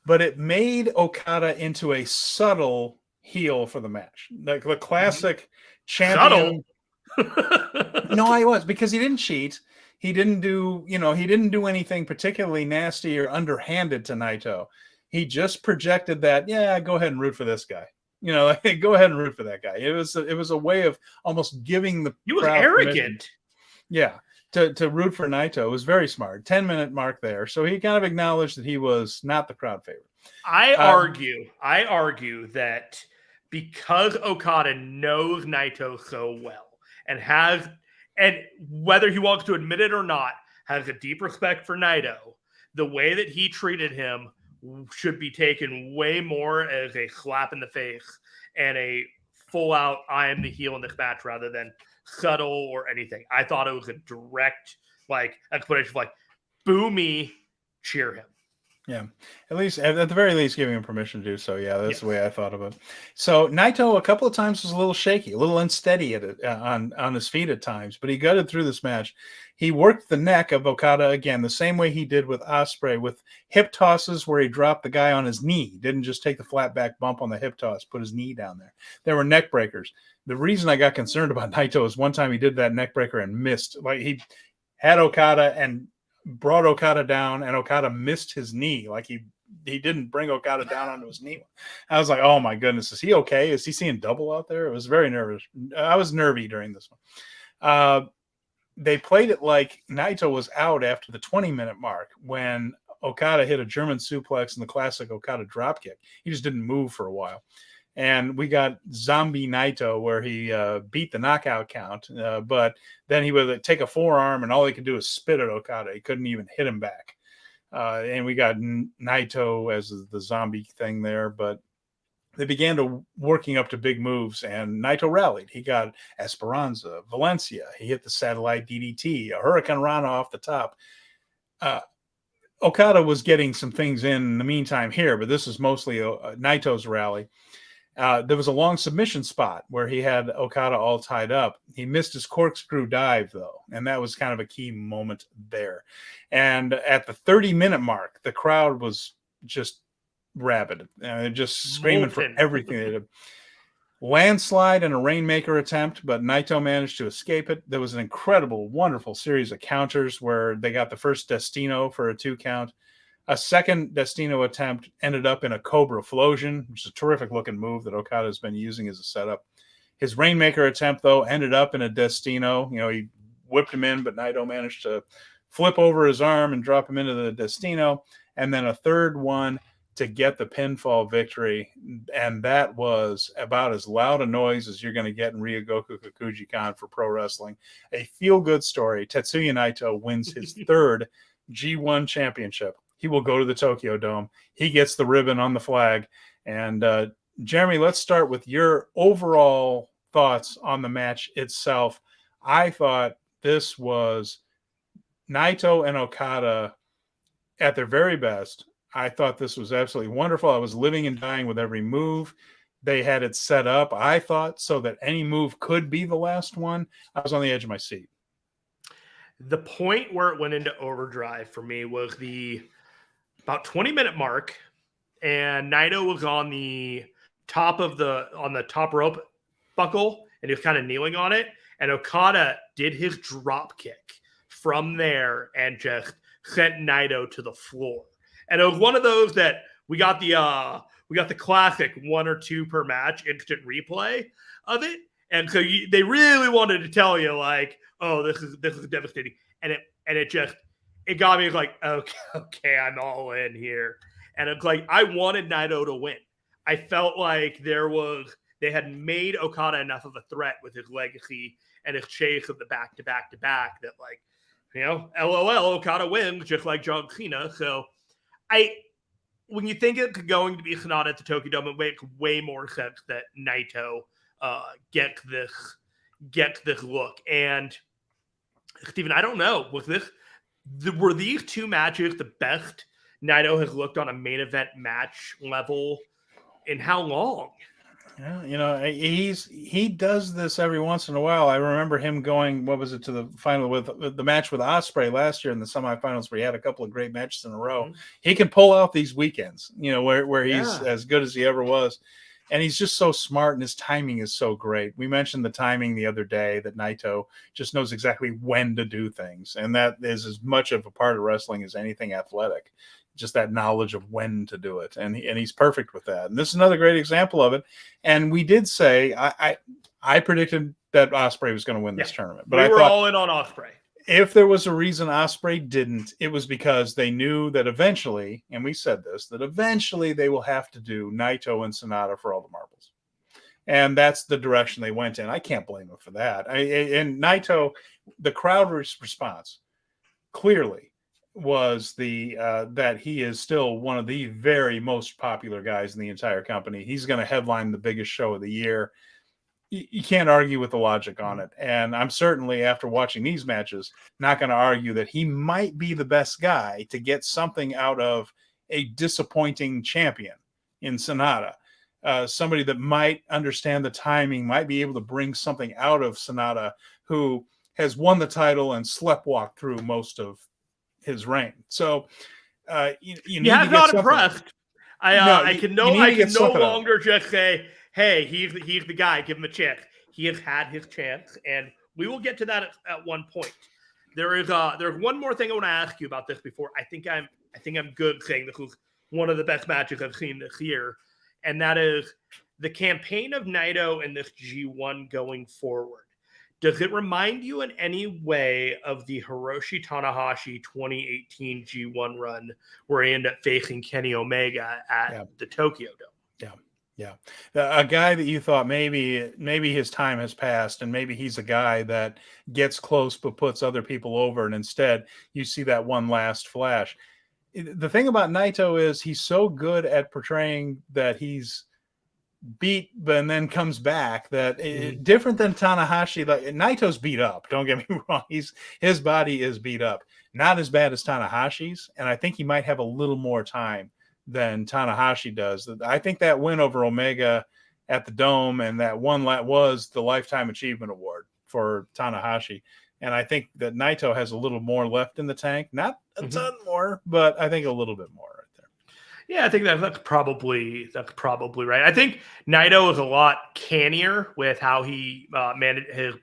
But it made Okada into a subtle heel for the match. Like the classic champion. Subtle? No, I was, because he didn't cheat. He didn't do anything particularly nasty or underhanded to Naito. He just projected that, yeah, go ahead and root for this guy. Go ahead and root for that guy. It was a way of almost giving the He was arrogant. Permission. Yeah, to root for Naito. It was very smart. 10-minute mark there. So he kind of acknowledged that he was not the crowd favorite. I argue that because Okada knows Naito so well and whether he wants to admit it or not, has a deep respect for Naito, the way that he treated him should be taken way more as a slap in the face and a full out, I am the heel in this match rather than subtle or anything. I thought it was a direct explanation of boo me, cheer him. Yeah, at the very least, giving him permission to do so. Yeah, that's the way I thought of it. So Naito a couple of times was a little shaky, a little unsteady on his feet at times, but he gutted through this match. He worked the neck of Okada again, the same way he did with Ospreay, with hip tosses where he dropped the guy on his knee. He didn't just take the flat back bump on the hip toss, put his knee down there. There were neck breakers. The reason I got concerned about Naito is one time he did that neck breaker and missed. He had Okada and brought Okada down, and Okada missed his knee. He didn't bring Okada down onto his knee. I was like, oh my goodness, is he okay? Is he seeing double out there? It was very nervous. I was nervy during this one. They played it like Naito was out after the 20-minute mark when Okada hit a German suplex and the classic Okada dropkick. He just didn't move for a while. And we got Zombie Naito, where he beat the knockout count, but then he would take a forearm, and all he could do is spit at Okada. He couldn't even hit him back. And we got Naito as the zombie thing there, but they began to working up to big moves, and Naito rallied. He got Esperanza, Valencia. He hit the satellite DDT, a Hurricane Rana off the top. Okada was getting some things in the meantime here, but this is mostly Naito's rally. There was a long submission spot where he had Okada all tied up. He missed his corkscrew dive, though, and that was kind of a key moment there. And at the 30-minute mark, the crowd was just rabid, just screaming for everything they did. Landslide and a Rainmaker attempt, but Naito managed to escape it. There was an incredible, wonderful series of counters where they got the first Destino for a 2 count. A second Destino attempt ended up in a Cobra Flosion, which is a terrific looking move that Okada has been using as a setup. His Rainmaker attempt, though, ended up in a Destino. He whipped him in, but Naito managed to flip over his arm and drop him into the Destino. And then a third one to get the pinfall victory. And that was about as loud a noise as you're going to get in Ryogoku Kikuji-kan for pro wrestling. A feel-good story. Tetsuya Naito wins his third G1 championship. He will go to the Tokyo Dome. He gets the ribbon on the flag. And Jeremy, let's start with your overall thoughts on the match itself. I thought this was Naito and Okada at their very best. I thought this was absolutely wonderful. I was living and dying with every move. They had it set up, I thought, so that any move could be the last one. I was on the edge of my seat. The point where it went into overdrive for me was the about 20-minute mark, and Naito was on the top rope buckle, and he was kind of kneeling on it, and Okada did his drop kick from there and just sent Naito to the floor. And it was one of those that we got the classic 1 or 2 per match instant replay of it. And so they really wanted to tell you, like, oh, this is devastating. And it got me like, okay, I'm all in here. And it's like, I wanted Naito to win. I felt like they had made Okada enough of a threat with his legacy and his chase of the back-to-back-to-back that, like, LOL, Okada wins just like John Cena. So when you think it's going to be SANADA at the Tokyo Dome, it makes way more sense that Naito gets this look. And Steven, I don't know, were these 2 matches the best Naito has looked on a main event match level in how long? Yeah, he does this every once in a while. I remember him going, to the final with the match with Ospreay last year in the semifinals, where he had a couple of great matches in a row. Mm-hmm. He can pull out these weekends, where he's as good as he ever was. And he's just so smart, and his timing is so great. We mentioned the timing the other day, that Naito just knows exactly when to do things. And that is as much of a part of wrestling as anything athletic. Just that knowledge of when to do it. And he's perfect with that. And this is another great example of it. And we did say, I predicted that Ospreay was going to win this tournament. But we were all in on Ospreay. If there was a reason Ospreay didn't, it was because they knew that eventually, and we said this, that eventually they will have to do Naito and SANADA for all the marbles. And that's the direction they went in. I can't blame them for that. And Naito, the crowd response clearly was that he is still one of the very most popular guys in the entire company. He's going to headline the biggest show of the year. You can't argue with the logic on it. And I'm certainly, after watching these matches, not going to argue that he might be the best guy to get something out of a disappointing champion in SANADA. Somebody that might understand the timing, might be able to bring something out of SANADA, who has won the title and sleptwalked through most of his reign. So you need to get impressed. I can no longer just say, hey, he's the guy, give him a chance. He has had his chance, and we will get to that at one point. There's one more thing I want to ask you about this before. I think I'm good saying this was one of the best matches I've seen this year, and that is the campaign of Naito in this G1 going forward. Does it remind you in any way of the Hiroshi Tanahashi 2018 G1 run where he ended up facing Kenny Omega at the Tokyo Dome? Yeah. Yeah. A guy that you thought maybe his time has passed and maybe he's a guy that gets close but puts other people over, and instead you see that one last flash. The thing about Naito is he's so good at portraying that he's beat but and then comes back that different than Tanahashi. Like Naito's beat up, don't get me wrong, his body is beat up, not as bad as Tanahashi's, and I think he might have a little more time than Tanahashi does. I think that win over Omega at the Dome and that one was the Lifetime Achievement Award for Tanahashi, and I think that Naito has a little more left in the tank, not a ton more, but I think a little bit more. Yeah, I think that's probably right. I think Naito is a lot cannier with how he managed his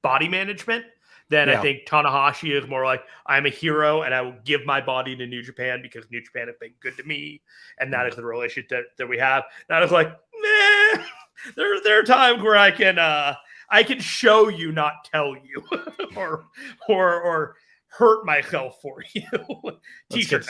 body management than I think Tanahashi is more like, I'm a hero and I will give my body to New Japan because New Japan has been good to me, and that is the relationship that we have. That is like, nah. There are times where I can show you, not tell you, or hurt myself for you. T-shirt.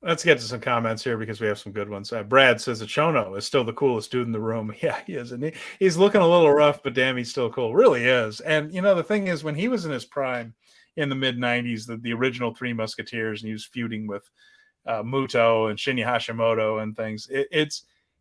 Let's get to some comments here because we have some good ones. Brad says that Chono is still the coolest dude in the room. Yeah, he is. And he's looking a little rough, but damn, he's still cool. Really is. And, you know, the thing is, when he was in his prime in the mid-90s, the original Three Musketeers, and he was feuding with Muto and Shinya Hashimoto and things,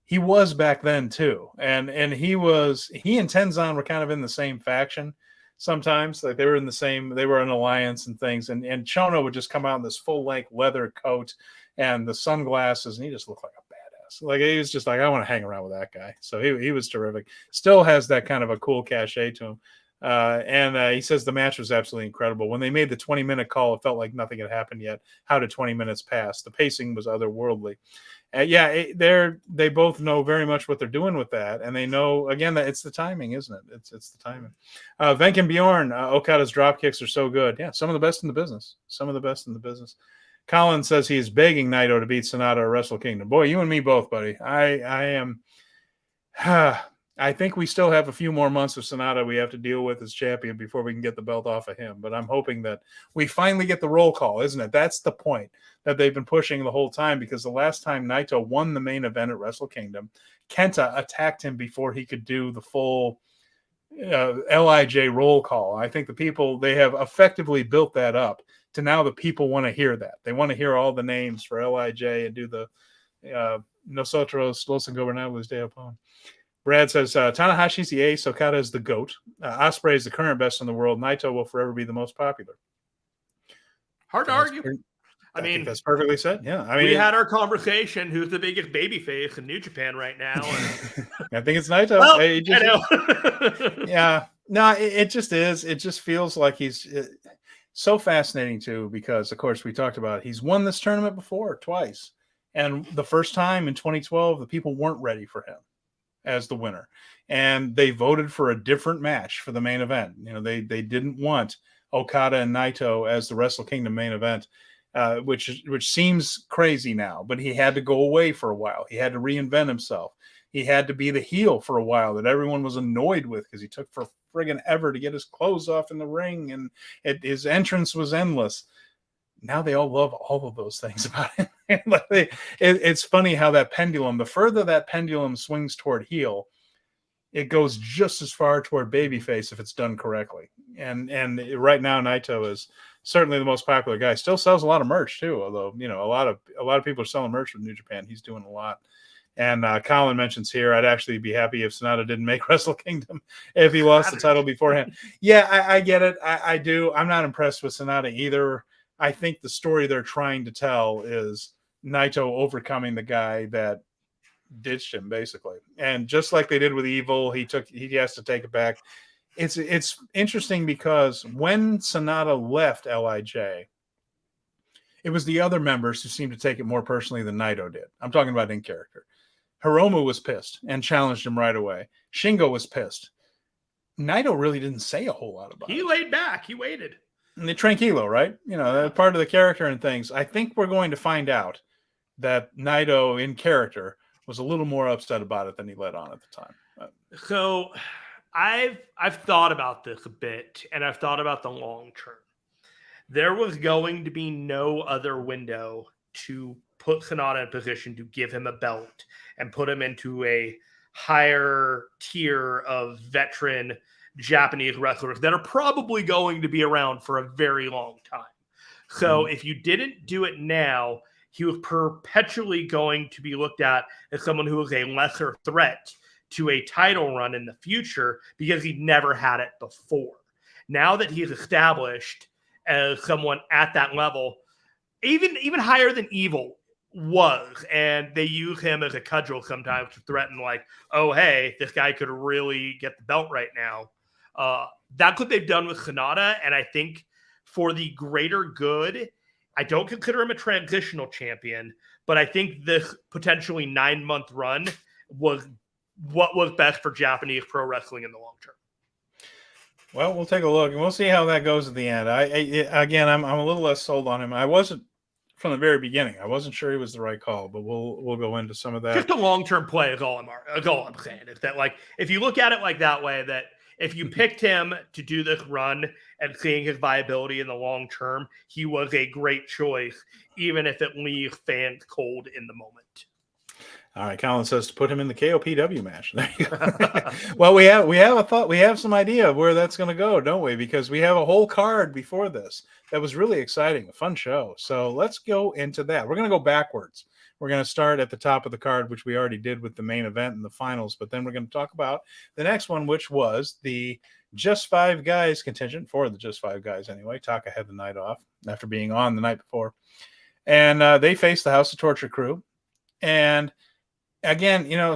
he was back then, too. And he and Tenzan were kind of in the same faction sometimes. Like they were an alliance and things. And Chono would just come out in this full-length leather coat and the sunglasses, and he just looked like a badass. Like he was just like, I want to hang around with that guy. So he was terrific. Still has that kind of a cool cachet to him. And he says the match was absolutely incredible. When they made the 20-minute call, it felt like nothing had happened yet. How did 20 minutes pass? The pacing was otherworldly. They both know very much what they're doing with that, and they know again that it's the timing, isn't it? It's the timing. Venk and Bjorn, Okada's drop kicks are so good. Yeah, some of the best in the business. Colin says he is begging Naito to beat SANADA or Wrestle Kingdom. Boy, you and me both, buddy. I am. I think we still have a few more months of SANADA we have to deal with as champion before we can get the belt off of him. But I'm hoping that we finally get the roll call, isn't it? That's the point that they've been pushing the whole time, because the last time Naito won the main event at Wrestle Kingdom, Kenta attacked him before he could do the full LIJ roll call. I think the people, they have effectively built that up to now the people want to hear that. They want to hear all the names for LIJ and do the Nosotros Los Ingobernables de Japón. Brad says, Tanahashi's the ace, Okada is the GOAT. Ospreay is the current best in the world. Naito will forever be the most popular. Hard to argue. I mean, that's perfectly said. Yeah. I mean, we had our conversation. Who's the biggest babyface in New Japan right now? And... I think it's Naito. Well, I know. Yeah. No, it just is. It just feels like he's so fascinating, too, because, of course, we talked about it. He's won this tournament before, twice. And the first time in 2012, the people weren't ready for him as the winner. And they voted for a different match for the main event. You know, they didn't want Okada and Naito as the Wrestle Kingdom main event. Which seems crazy now, but he had to go away for a while. He had to reinvent himself. He had to be the heel for a while that everyone was annoyed with because he took for friggin' ever to get his clothes off in the ring, and his entrance was endless. Now they all love all of those things about him. It's funny how that pendulum, the further that pendulum swings toward heel, it goes just as far toward babyface if it's done correctly. And right now Naito is certainly the most popular guy. Still sells a lot of merch too, although a lot of people are selling merch with New Japan. He's doing a lot. And Colin mentions here, I'd actually be happy if SANADA didn't make Wrestle Kingdom if he lost the title beforehand. Yeah, I get it. I do. I'm not impressed with SANADA either. I think the story they're trying to tell is Naito overcoming the guy that ditched him, basically. And just like they did with EVIL, he has to take it back. It's interesting because when SANADA left LIJ, it was the other members who seemed to take it more personally than Naito did. I'm talking about in character. Hiromu was pissed and challenged him right away. Shingo was pissed. Naito really didn't say a whole lot about it. He laid back. He waited. And the tranquilo, right? That's part of the character and things. I think we're going to find out that Naito in character was a little more upset about it than he let on at the time. So I've thought about this a bit, and I've thought about the long term. There was going to be no other window to put SANADA in a position to give him a belt and put him into a higher tier of veteran Japanese wrestlers that are probably going to be around for a very long time. So if you didn't do it now, he was perpetually going to be looked at as someone who was a lesser threat to a title run in the future because he never had it before. Now that he's established as someone at that level, even higher than Evil was, and they use him as a cudgel sometimes to threaten, like, oh, hey, this guy could really get the belt right now. That's what they've done with SANADA, and I think for the greater good, I don't consider him a transitional champion, but I think this potentially 9-month run was what was best for Japanese pro wrestling in the long term. Well, we'll take a look, and we'll see how that goes at the end. I'm a little less sold on him. I wasn't from the very beginning. I wasn't sure he was the right call, but we'll go into some of that. Just a long-term play is all I'm saying. Is that, like, if you look at it like that way, that if you picked him to do this run and seeing his viability in the long term, he was a great choice, even if it leaves fans cold in the moment. All right, Colin says to put him in the KOPW match. There you go. Well, we have a thought. We have some idea of where that's going to go, don't we? Because we have a whole card before this that was really exciting, a fun show. So let's go into that. We're going to go backwards. We're going to start at the top of the card, which we already did with the main event and the finals. But then we're going to talk about the next one, which was the Just 5 Guys contingent, for the Just 5 Guys anyway. Taka had the night off after being on the night before. And they faced the House of Torture crew. And again, you know,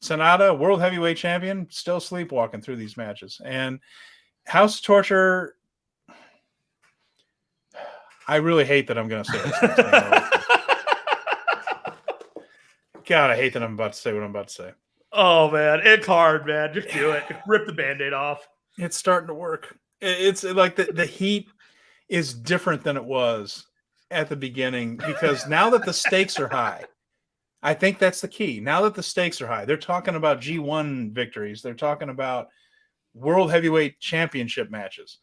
SANADA, world heavyweight champion, still sleepwalking through these matches. And House of Torture, I really hate that I'm going to say this. God, I hate that I'm about to say what I'm about to say. Oh, man. It's hard, man. Just do it. Rip the Band-Aid off. It's starting to work. It's like the heat is different than it was at the beginning, because now that the stakes are high, I think that's the key. Now that the stakes are high, they're talking about G1 victories. They're talking about world heavyweight championship matches.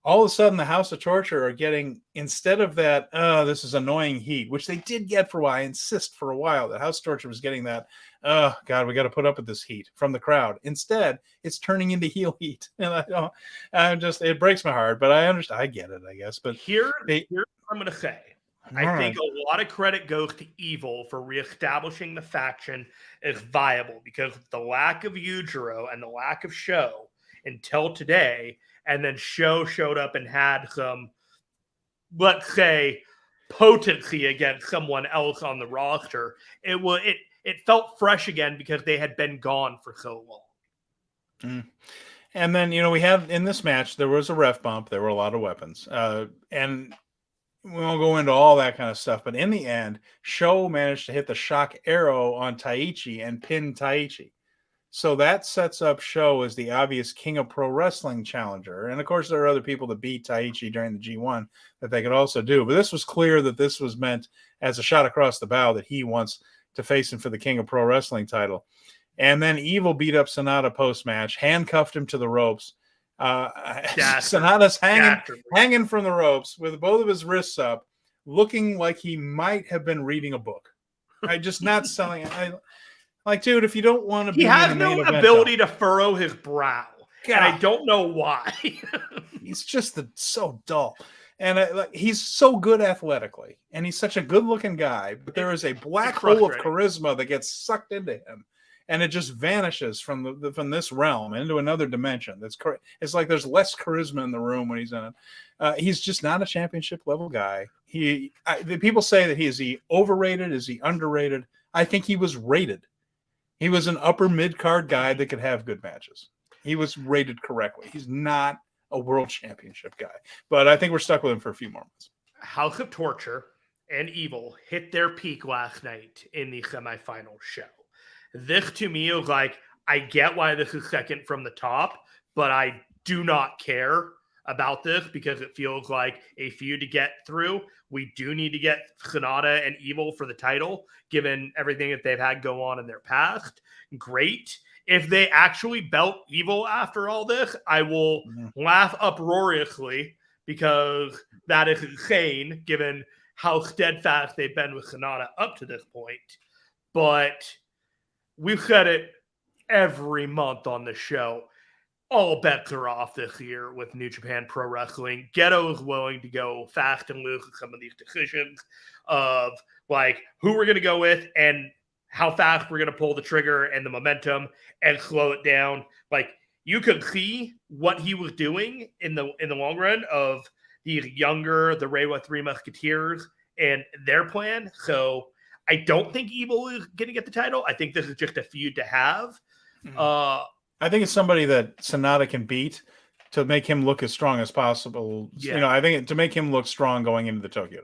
All of a sudden, the House of Torture are getting, instead of that, this is annoying heat, which they did get for a while. I insist for a while that House of Torture was getting that, oh, God, we got to put up with this heat from the crowd. Instead, it's turning into heel heat. And it breaks my heart, but I understand. I get it, I guess. But here's what I'm going to say. I think a lot of credit goes to Evil for reestablishing the faction as viable, because the lack of Yujiro and the lack of Show until today, and then Show showed up and had some, let's say, potency against someone else on the roster. It felt fresh again because they had been gone for so long. And then, you know, we had in this match, there was a ref bump. There were a lot of weapons. And we won't go into all that kind of stuff. But in the end, Show managed to hit the shock arrow on Taichi and pin Taichi. So that sets up Show as the obvious King of Pro Wrestling challenger. And, of course, there are other people that beat Taichi during the G1 that they could also do. But this was clear that this was meant as a shot across the bow that he wants to face him for the King of Pro Wrestling title. And then Evil beat up SANADA post-match, handcuffed him to the ropes. SANADA's hanging from the ropes with both of his wrists up, looking like he might have been reading a book. Just not selling it. Like, dude, if you don't want to be, he has no ability to furrow his brow. God. And I don't know why. He's just so dull. And he's so good athletically, and he's such a good-looking guy, but there is a black hole of charisma that gets sucked into him, and it just vanishes from this realm into another dimension. It's like there's less charisma in the room when he's in it. He's just not a championship-level guy. The people say that is he overrated? Is he underrated? I think he was rated. He was an upper mid-card guy that could have good matches. He was rated correctly. He's not a world championship guy. But I think we're stuck with him for a few more months. House of Torture and Evil hit their peak last night in the semifinal show. This, to me, is like, I get why this is second from the top, but I do not care about this because it feels like a feud to get through. We do need to get SANADA and Evil for the title, given everything that they've had go on in their past. Great. If they actually belt Evil after all this, I will laugh uproariously, because that is insane given how steadfast they've been with SANADA up to this point. But we've said it every month on the show. All bets are off this year with New Japan Pro Wrestling. Geto is willing to go fast and loose with some of these decisions of like who we're going to go with and how fast we're going to pull the trigger and the momentum and slow it down. Like you could see what he was doing in the long run of these younger, the Reiwa Three Musketeers and their plan. So I don't think Evil is going to get the title. I think this is just a feud to have. I think it's somebody that SANADA can beat to make him look as strong as possible. Yeah. You know, I think to make him look strong going into the Tokyo.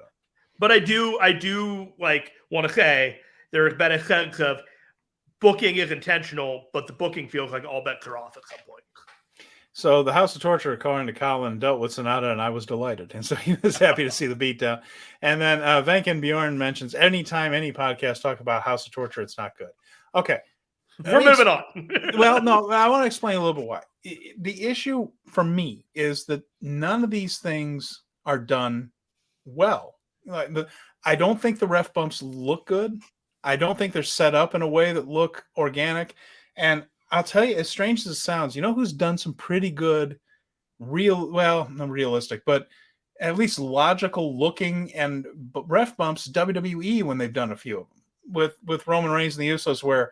But I do like want to say there's been a sense of booking is intentional, but the booking feels like all bets are off at some point. So the House of Torture, according to Coughlin, dealt with SANADA, and I was delighted. And so he was happy to see the beatdown. And then Venkin Bjorn mentions, anytime any podcast talk about House of Torture, it's not good. Okay. We're moving on. Well, no, I want to explain a little bit why. The issue for me is that none of these things are done well. I don't think the ref bumps look good. I don't think they're set up in a way that look organic. And I'll tell you, as strange as it sounds, you know who's done some pretty good, not realistic, but at least logical looking and ref bumps, WWE, when they've done a few of them with Roman Reigns and the Usos, where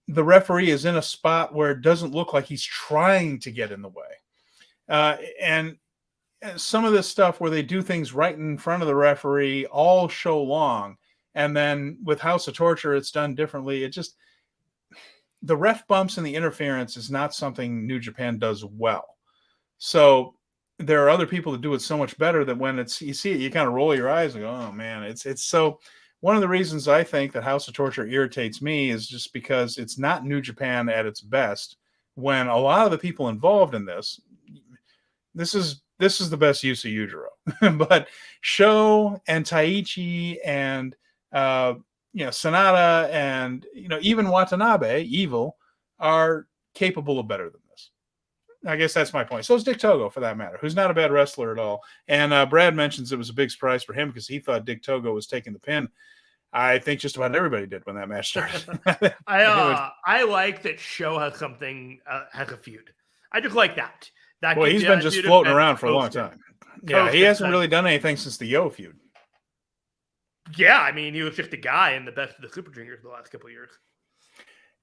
the referee is in a spot where it doesn't look like he's trying to get in the way. And some of this stuff where they do things right in front of the referee all show long. And then with House of Torture, it's done differently. The ref bumps and the interference is not something New Japan does well. So there are other people that do it so much better that when you see it, you kind of roll your eyes and go, oh man, it's so. One of the reasons I think that House of Torture irritates me is just because it's not New Japan at its best. When a lot of the people involved in this is the best use of Yujiro, but Sho and Taichi and SANADA and even Watanabe, Evil, are capable of better than this. I guess that's my point. So is Dick Togo, for that matter, who's not a bad wrestler at all. And Brad mentions it was a big surprise for him because he thought Dick Togo was taking the pin. I think just about everybody did when that match started. I like that Sho has has a feud. I just like that. Well, he's been just floating around for a long time. Yeah, he hasn't really done anything since the Yo feud. Yeah, I mean, he was just a guy in the best of the Super Juniors the last couple of years.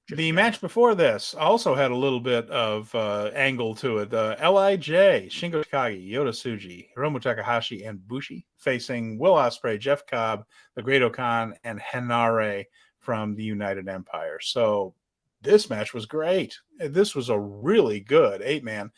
The match before this also had a little bit of angle to it. LIJ, Shingo Takagi, Yota Tsuji, Hiromu Takahashi, and Bushi facing Will Ospreay, Jeff Cobb, the Great Okan, and Henare from the United Empire. So this match was great. This was a really good 8-man.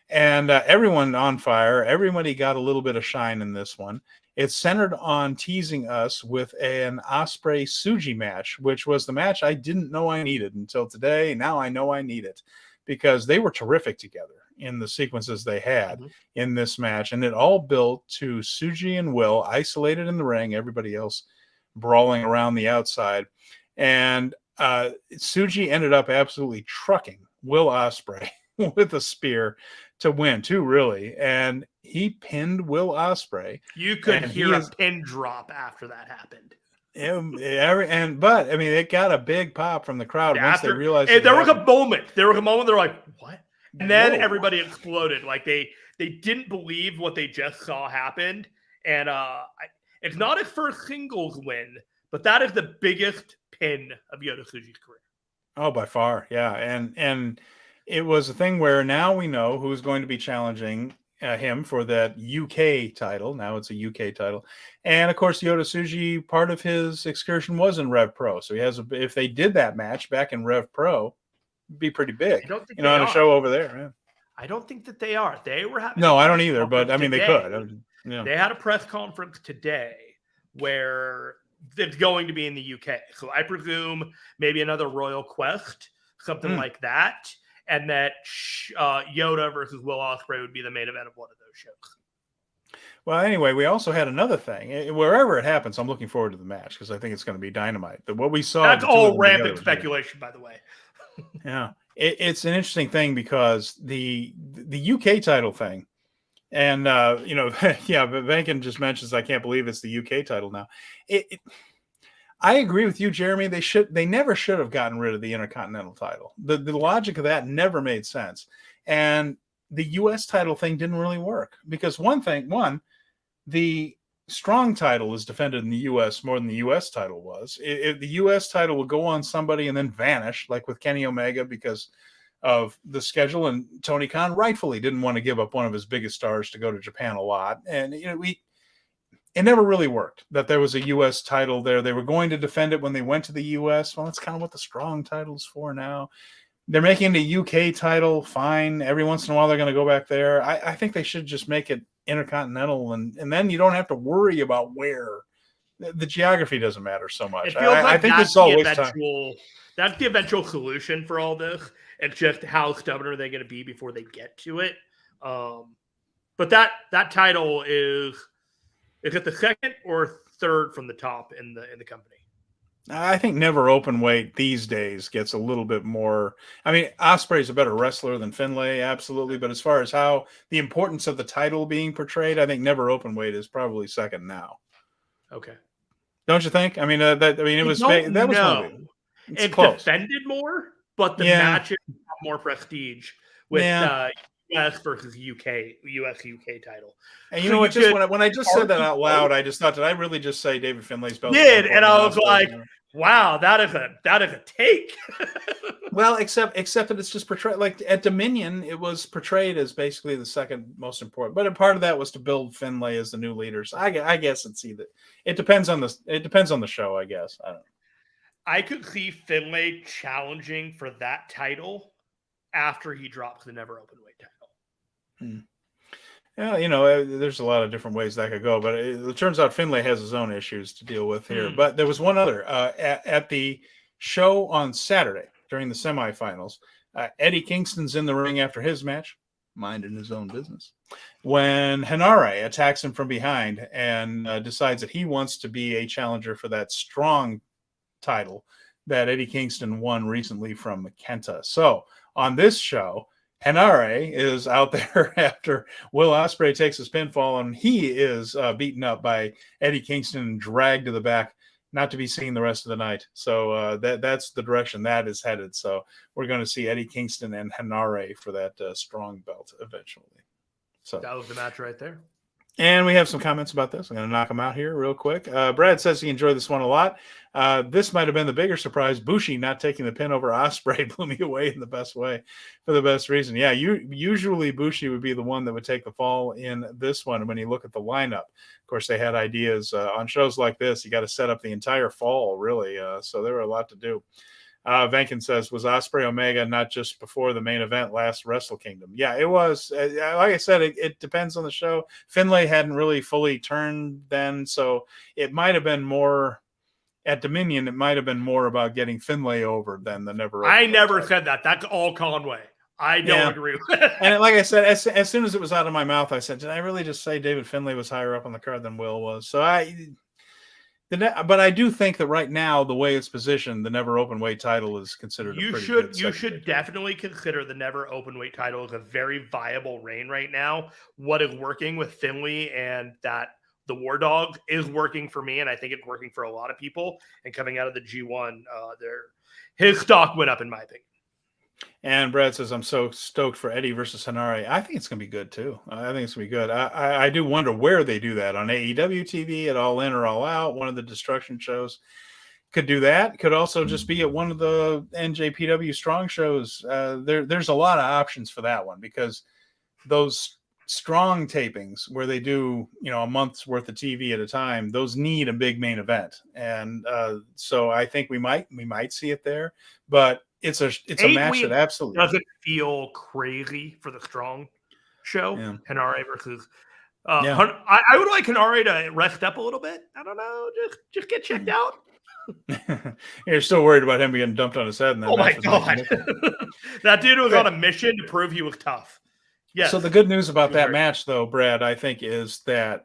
And everyone on fire. Everybody got a little bit of shine in this one. It's centered on teasing us with an Ospreay Tsuji match, which was the match I didn't know I needed until today. Now I know I need it because they were terrific together in the sequences they had in this match. And it all built to Tsuji and Will isolated in the ring, everybody else brawling around the outside. And Tsuji ended up absolutely trucking Will Ospreay with a spear to win too, really. And he pinned Will Ospreay. You could hear a pin drop after that happened. But I mean, it got a big pop from the crowd once they realized. There was a moment. They're like, "What?" And then everybody exploded. Like they didn't believe what they just saw happened. And it's not his first singles win, but that is the biggest pin of Yota Tsuji's career. Oh, by far, yeah. And it was a thing where now we know who's going to be challenging him for that UK title. Now it's a UK title. And of course, Yota Tsuji, part of his excursion was in Rev Pro. So he has if they did that match back in Rev Pro, it'd be pretty big. On a show over there. Yeah. I don't think that they are. They were having I don't either, but I mean, they could. They had a press conference today where it's going to be in the UK. So I presume maybe another Royal Quest, something like that. And that Yota versus Will Ospreay would be the main event of one of those shows. Well, anyway, we also had another thing. Wherever it happens, I'm looking forward to the match because I think it's going to be dynamite. What we saw. That's all rampant speculation, by the way. Yeah. It's an interesting thing because the UK title thing, and, Venkin just mentions, I can't believe it's the UK title now. I agree with you, Jeremy. They never should have gotten rid of the Intercontinental title. The logic of that never made sense. And the US title thing didn't really work because the strong title is defended in the US more than the US title was. If the US title would go on somebody and then vanish, like with Kenny Omega, because of the schedule, and Tony Khan rightfully didn't want to give up one of his biggest stars to go to Japan a lot. And it never really worked that there was a U.S. title there. They were going to defend it when they went to the U.S. Well, that's kind of what the strong title's for now. They're making the U.K. title fine. Every once in a while, they're going to go back there. I think they should just make it Intercontinental, and then you don't have to worry about where. The geography doesn't matter so much. It feels like I think that's this is always that's the eventual solution for all this. It's just how stubborn are they going to be before they get to it. But that title is it the second or third from the top in the company? I think never open weight these days gets a little bit more. I mean, Ospreay's a better wrestler than Finlay, absolutely. But as far as how the importance of the title being portrayed, I think never open weight is probably second now. Okay, don't you think? I mean, it was it's close. Defended more, but the matches have more prestige with US versus US-UK title. And you know what? Just when I just said that out loud, I just thought, did I really just say David Finlay's belt? And I was like, wow, that is a take. Well, except that it's just portrayed like at Dominion, it was portrayed as basically the second most important. But a part of that was to build Finlay as the new leader. So I guess it depends on the show. I guess I don't know. I could see Finlay challenging for that title after he drops the never open weight title. Yeah, there's a lot of different ways that could go, but it turns out Finlay has his own issues to deal with here. But there was one other at the show on Saturday during the semifinals. Eddie Kingston's in the ring after his match, minding his own business, when Henare attacks him from behind and decides that he wants to be a challenger for that strong title that Eddie Kingston won recently from KENTA. So on this show, Henare is out there after Will Ospreay takes his pinfall, and he is beaten up by Eddie Kingston and dragged to the back, not to be seen the rest of the night. So that's the direction that is headed. So we're going to see Eddie Kingston and Henare for that strong belt eventually. So that was the match right there. And we have some comments about this. I'm going to knock them out here real quick. Brad says he enjoyed this one a lot. This might have been the bigger surprise. Bushi not taking the pin over Ospreay blew me away in the best way for the best reason. Yeah, usually Bushi would be the one that would take the fall in this one when you look at the lineup. Of course, they had ideas on shows like this. You got to set up the entire fall, really. So there were a lot to do. Venkin says, was Ospreay Omega not just before the main event last Wrestle Kingdom? Yeah, it was. Like I said, it depends on the show. Finlay hadn't really fully turned then, so it might have been more at Dominion. It might have been more about getting Finlay over than the never. I never said that. That's all Conway. I don't agree with that. And like I said, as soon as it was out of my mouth, I said, did I really just say David Finlay was higher up on the card than Will was? So but I do think that right now, the way it's positioned, the never open weight title is considered. You should definitely consider the never open weight title as a very viable reign right now. What is working with Finlay and that the War Dog is working for me, and I think it's working for a lot of people. And coming out of the G1, his stock went up, in my opinion. And Brad says, I'm so stoked for Eddie versus Henare. I think it's going to be good, too. I think it's going to be good. I do wonder where they do that. On AEW TV, at All In or All Out, one of the Destruction shows. Could do that. Could also just be at one of the NJPW Strong shows. There's a lot of options for that one because those Strong tapings where they do, a month's worth of TV at a time, those need a big main event. And so I think we might see it there. But it's a match that absolutely doesn't feel crazy for the Strong show. Yeah. Henare versus I would like Henare to rest up a little bit. I don't know, just get checked out. You're still worried about him getting dumped on his head. Oh my god, that dude was on a mission to prove he was tough. Yes. So the good news about that match, though, Brad, I think, is that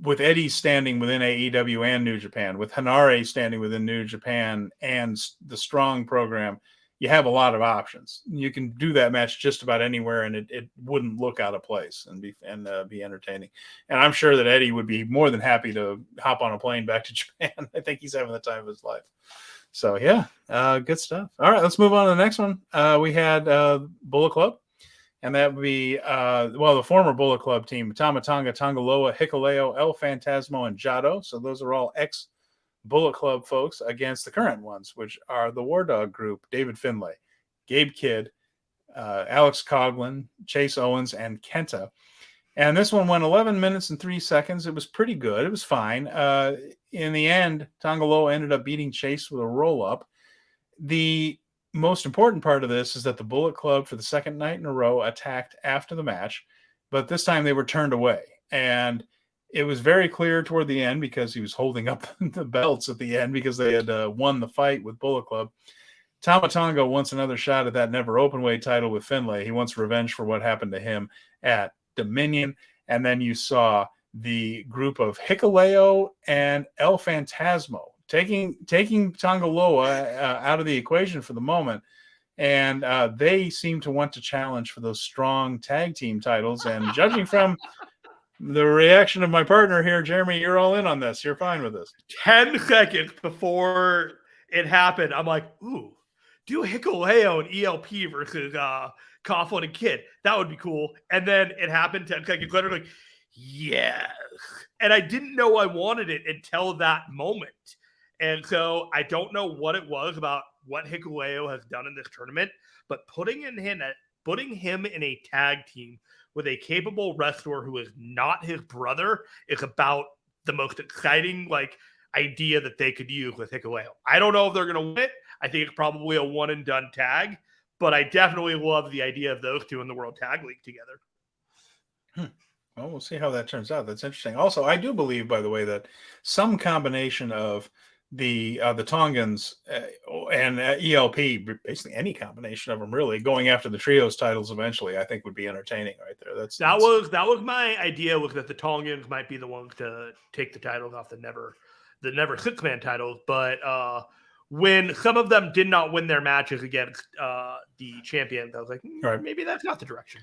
with Eddie standing within AEW and New Japan, with Henare standing within New Japan and the Strong program, you have a lot of options. You can do that match just about anywhere, and it wouldn't look out of place and be entertaining. And I'm sure that Eddie would be more than happy to hop on a plane back to Japan. I think he's having the time of his life. So yeah, good stuff. All right, let's move on to the next one. We had Bullet Club, and that would be the former Bullet Club team: Tama Tonga, Tongaloa, Hikuleo, El Phantasmo, and Jado. So those are all ex Bullet Club folks against the current ones, which are the War Dog group: David Finlay, Gabe Kidd, Alex Coughlin, Chase Owens, and Kenta. And this one went 11 minutes and 3 seconds. It was pretty good. It was fine. In the end, Tongaloa ended up beating Chase with a roll-up. The most important part of this is that the Bullet Club, for the second night in a row, attacked after the match, but this time they were turned away. And it was very clear toward the end, because he was holding up the belts at the end because they had won the fight with Bullet Club. Tama Tonga wants another shot at that never openweight title with Finlay. He wants revenge for what happened to him at Dominion. And then you saw the group of Hikuleo and El Phantasmo taking Tongaloa out of the equation for the moment. And they seem to want to challenge for those strong tag team titles. And judging from the reaction of my partner here, Jeremy, you're all in on this. You're fine with this. 10 seconds before it happened, I'm like, ooh, do Hikuleo and ELP versus Coughlin and Kidd. That would be cool. And then it happened 10 seconds later, like, yes. And I didn't know I wanted it until that moment. And so I don't know what it was about what Hikuleo has done in this tournament, but putting him in a tag team with a capable wrestler who is not his brother is about the most exciting idea that they could use with Hikuleo. I don't know if they're going to win it. I think it's probably a one and done tag, but I definitely love the idea of those two in the World Tag League together. Well, we'll see how that turns out. That's interesting. Also, I do believe, by the way, that some combination of the Tongans and ELP, basically any combination of them, really going after the trios titles eventually, I think would be entertaining right there. That was my idea, was that the Tongans might be the ones to take the titles off the never 6-man titles, but when some of them did not win their matches against the champions, I was like, maybe that's not the direction.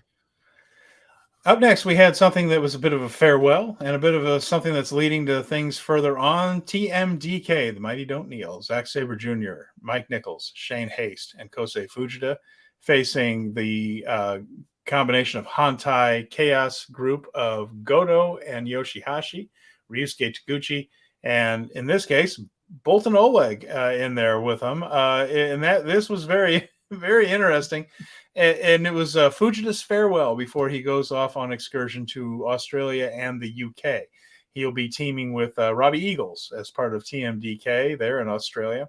Up next, we had something that was a bit of a farewell and a bit of something that's leading to things further on. TMDK, the Mighty Don't Kneel, Zack Sabre Jr., Mike Nichols, Shane Haste, and Kosei Fujita, facing the combination of Hantai Chaos group of Goto and YOSHI-HASHI, Ryusuke Taguchi, and in this case, Bolton Oleg in there with them. And this was very, very interesting. And it was Fujita's farewell before he goes off on excursion to Australia and the UK. He'll be teaming with Robbie Eagles as part of TMDK there in Australia,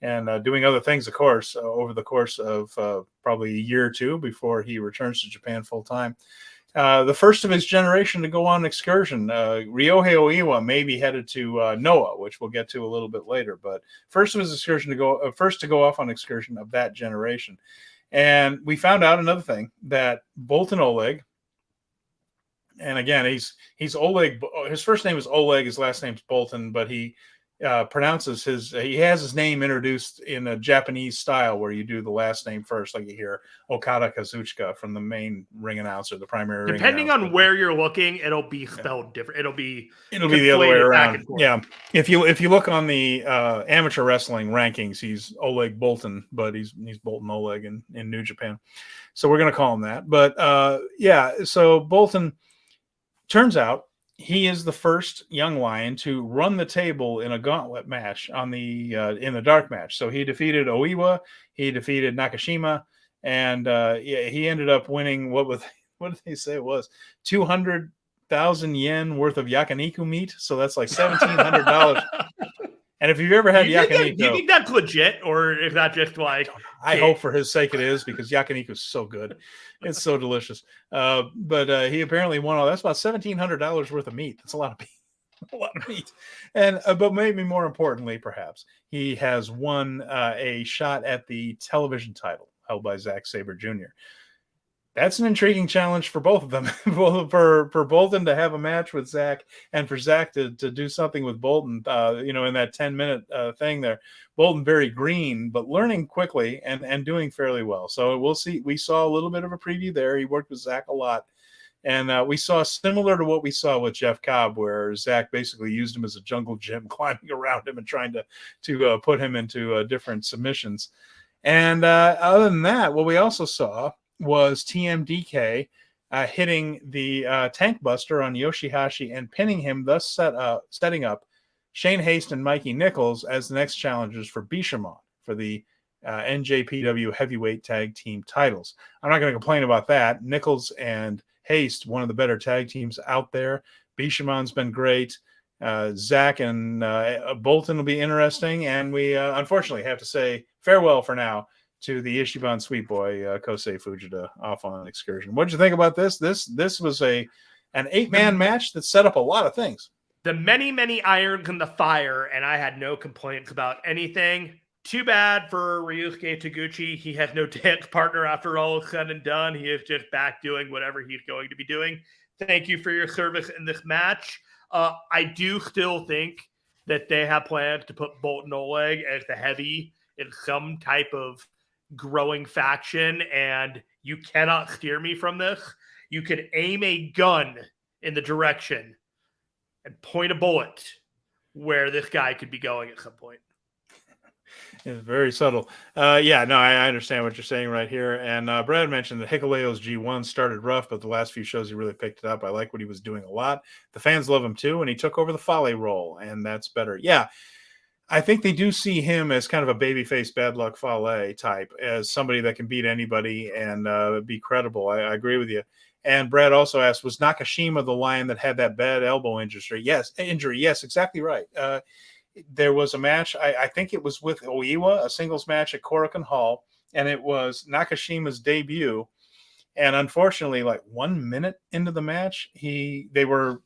and doing other things, of course, over the course of probably a year or two before he returns to Japan full time. The first of his generation to go on excursion. Ryohei Oiwa may be headed to Noah, which we'll get to a little bit later. But first of his excursion to go off on excursion of that generation. And we found out another thing, that Bolton Oleg, and again, he's Oleg. His first name is Oleg. His last name's Bolton, but he pronounces he has his name introduced in a Japanese style where you do the last name first, like you hear Okada Kazuchika from the main ring announcer, the primary ring depending announcer. on where you're looking, it'll be spelled different. It'll be the other way around. Yeah. If you look on the amateur wrestling rankings, he's Oleg Bolton, but he's Bolton Oleg in New Japan. So we're going to call him that. But so Bolton, turns out, he is the first young lion to run the table in a gauntlet match in the dark match. So he defeated Oiwa, he defeated Nakashima, and he ended up winning what did they say it was? 200,000 yen worth of yakiniku meat. So that's like $1,700. And if you've ever had yakiniku, do you think that's legit, or is that just like? I hope for his sake it is, because yakiniku is so good. It's so delicious. But he apparently won all. That's about $1,700 worth of meat. That's a lot of meat. And but maybe more importantly, perhaps, he has won a shot at the television title held by Zack Sabre Jr. That's an intriguing challenge for both of them. for Bolton to have a match with Zach, and for Zach to do something with Bolton, in that 10-minute thing there. Bolton very green, but learning quickly and doing fairly well. So we'll see. We saw a little bit of a preview there. He worked with Zach a lot. And we saw similar to what we saw with Jeff Cobb, where Zach basically used him as a jungle gym, climbing around him and trying to put him into different submissions. And other than that, what we also saw was TMDK hitting the Tank Buster on YOSHI-HASHI and pinning him, thus setting up Shane Haste and Mikey Nichols as the next challengers for Bishamon for the NJPW Heavyweight Tag Team titles. I'm not going to complain about that. Nichols and Haste, one of the better tag teams out there. Bishamon's been great. Zach and Bolton will be interesting. And we unfortunately have to say farewell for now to the Ichiban Sweet Boy, Kosei Fujita, off on an excursion. What did you think about this? This was an 8-man match that set up a lot of things. The many, many irons in the fire, and I had no complaints about anything. Too bad for Ryusuke Taguchi. He has no dance partner after all is said and done. He is just back doing whatever he's going to be doing. Thank you for your service in this match. I do still think that they have plans to put Bolton Oleg as the heavy in some type of growing faction, and you cannot steer me from this. You can aim a gun in the direction and point a bullet where this guy could be going at some point. It's very subtle. I understand what you're saying right here. And Brad mentioned that Hikuleo's G1 started rough, but the last few shows he really picked it up. I like what he was doing a lot. The fans love him too, and he took over the Fale role, and that's better. Yeah, I think they do see him as kind of a babyface bad luck Fale type, as somebody that can beat anybody and be credible. I agree with you. And Brad also asked, was Nakashima the Lion that had that bad elbow injury? Yes, exactly right. There was a match, I think it was with Oiwa, a singles match at Korakuen Hall, and it was Nakashima's debut. And unfortunately, like 1 minute into the match, they were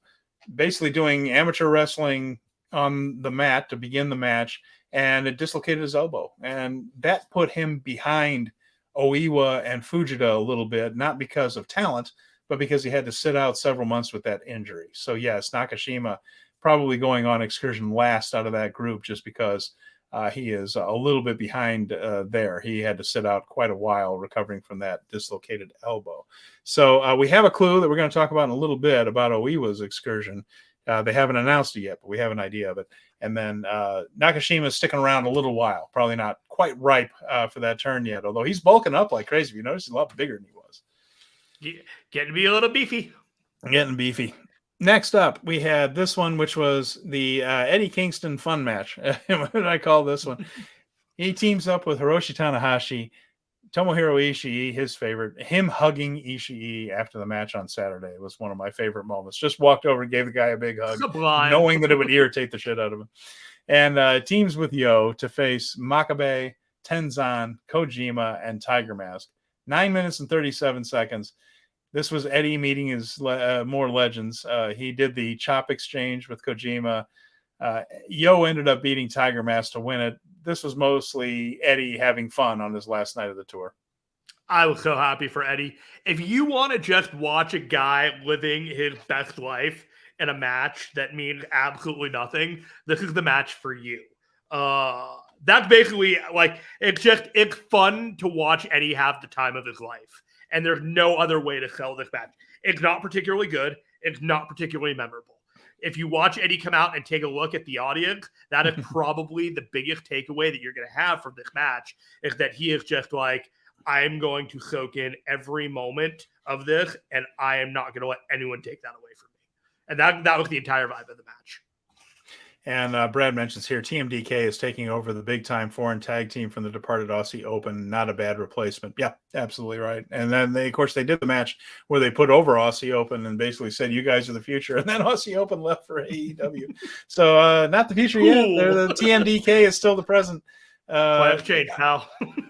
basically doing amateur wrestling on the mat to begin the match, and it dislocated his elbow. And that put him behind Oiwa and Fujita a little bit, not because of talent, but because he had to sit out several months with that injury. So yes, Nakashima probably going on excursion last out of that group, just because he is a little bit behind there. He had to sit out quite a while recovering from that dislocated elbow. So we have a clue that we're going to talk about in a little bit about Oiwa's excursion. They haven't announced it yet, but we have an idea of it. And then Nakashima is sticking around a little while, probably not quite ripe for that turn yet, although he's bulking up like crazy. If you notice, he's a lot bigger than he was. Getting to be a little beefy. Getting beefy. Next up, we had this one, which was the Eddie Kingston fun match. What did I call this one? He teams up with Hiroshi Tanahashi, Tomohiro Ishii, his favorite. Him hugging Ishii after the match on Saturday was one of my favorite moments. Just walked over and gave the guy a big hug, knowing that it would irritate the shit out of him. And teams with Yo to face Makabe, Tenzan, Kojima, and Tiger Mask. 9 minutes and 37 seconds. This was Eddie meeting his more legends. He did the chop exchange with Kojima. Yo ended up beating Tiger Mask to win it. This was mostly Eddie having fun on his last night of the tour. I was so happy for Eddie. If you want to just watch a guy living his best life in a match that means absolutely nothing, this is the match for you. That's basically like, it's fun to watch Eddie have the time of his life. And there's no other way to sell this match. It's not particularly good. It's not particularly memorable. If you watch Eddie come out and take a look at the audience, that is probably the biggest takeaway that you're going to have from this match, is that he is just like, I'm going to soak in every moment of this, and I am not going to let anyone take that away from me. And that was the entire vibe of the match. And Brad mentions here, TMDK is taking over the big-time foreign tag team from the departed Aussie Open. Not a bad replacement. Yeah, absolutely right. And then, of course, they did the match where they put over Aussie Open and basically said, you guys are the future. And then Aussie Open left for AEW. So not the future yet. The TMDK is still the present. Plans change now.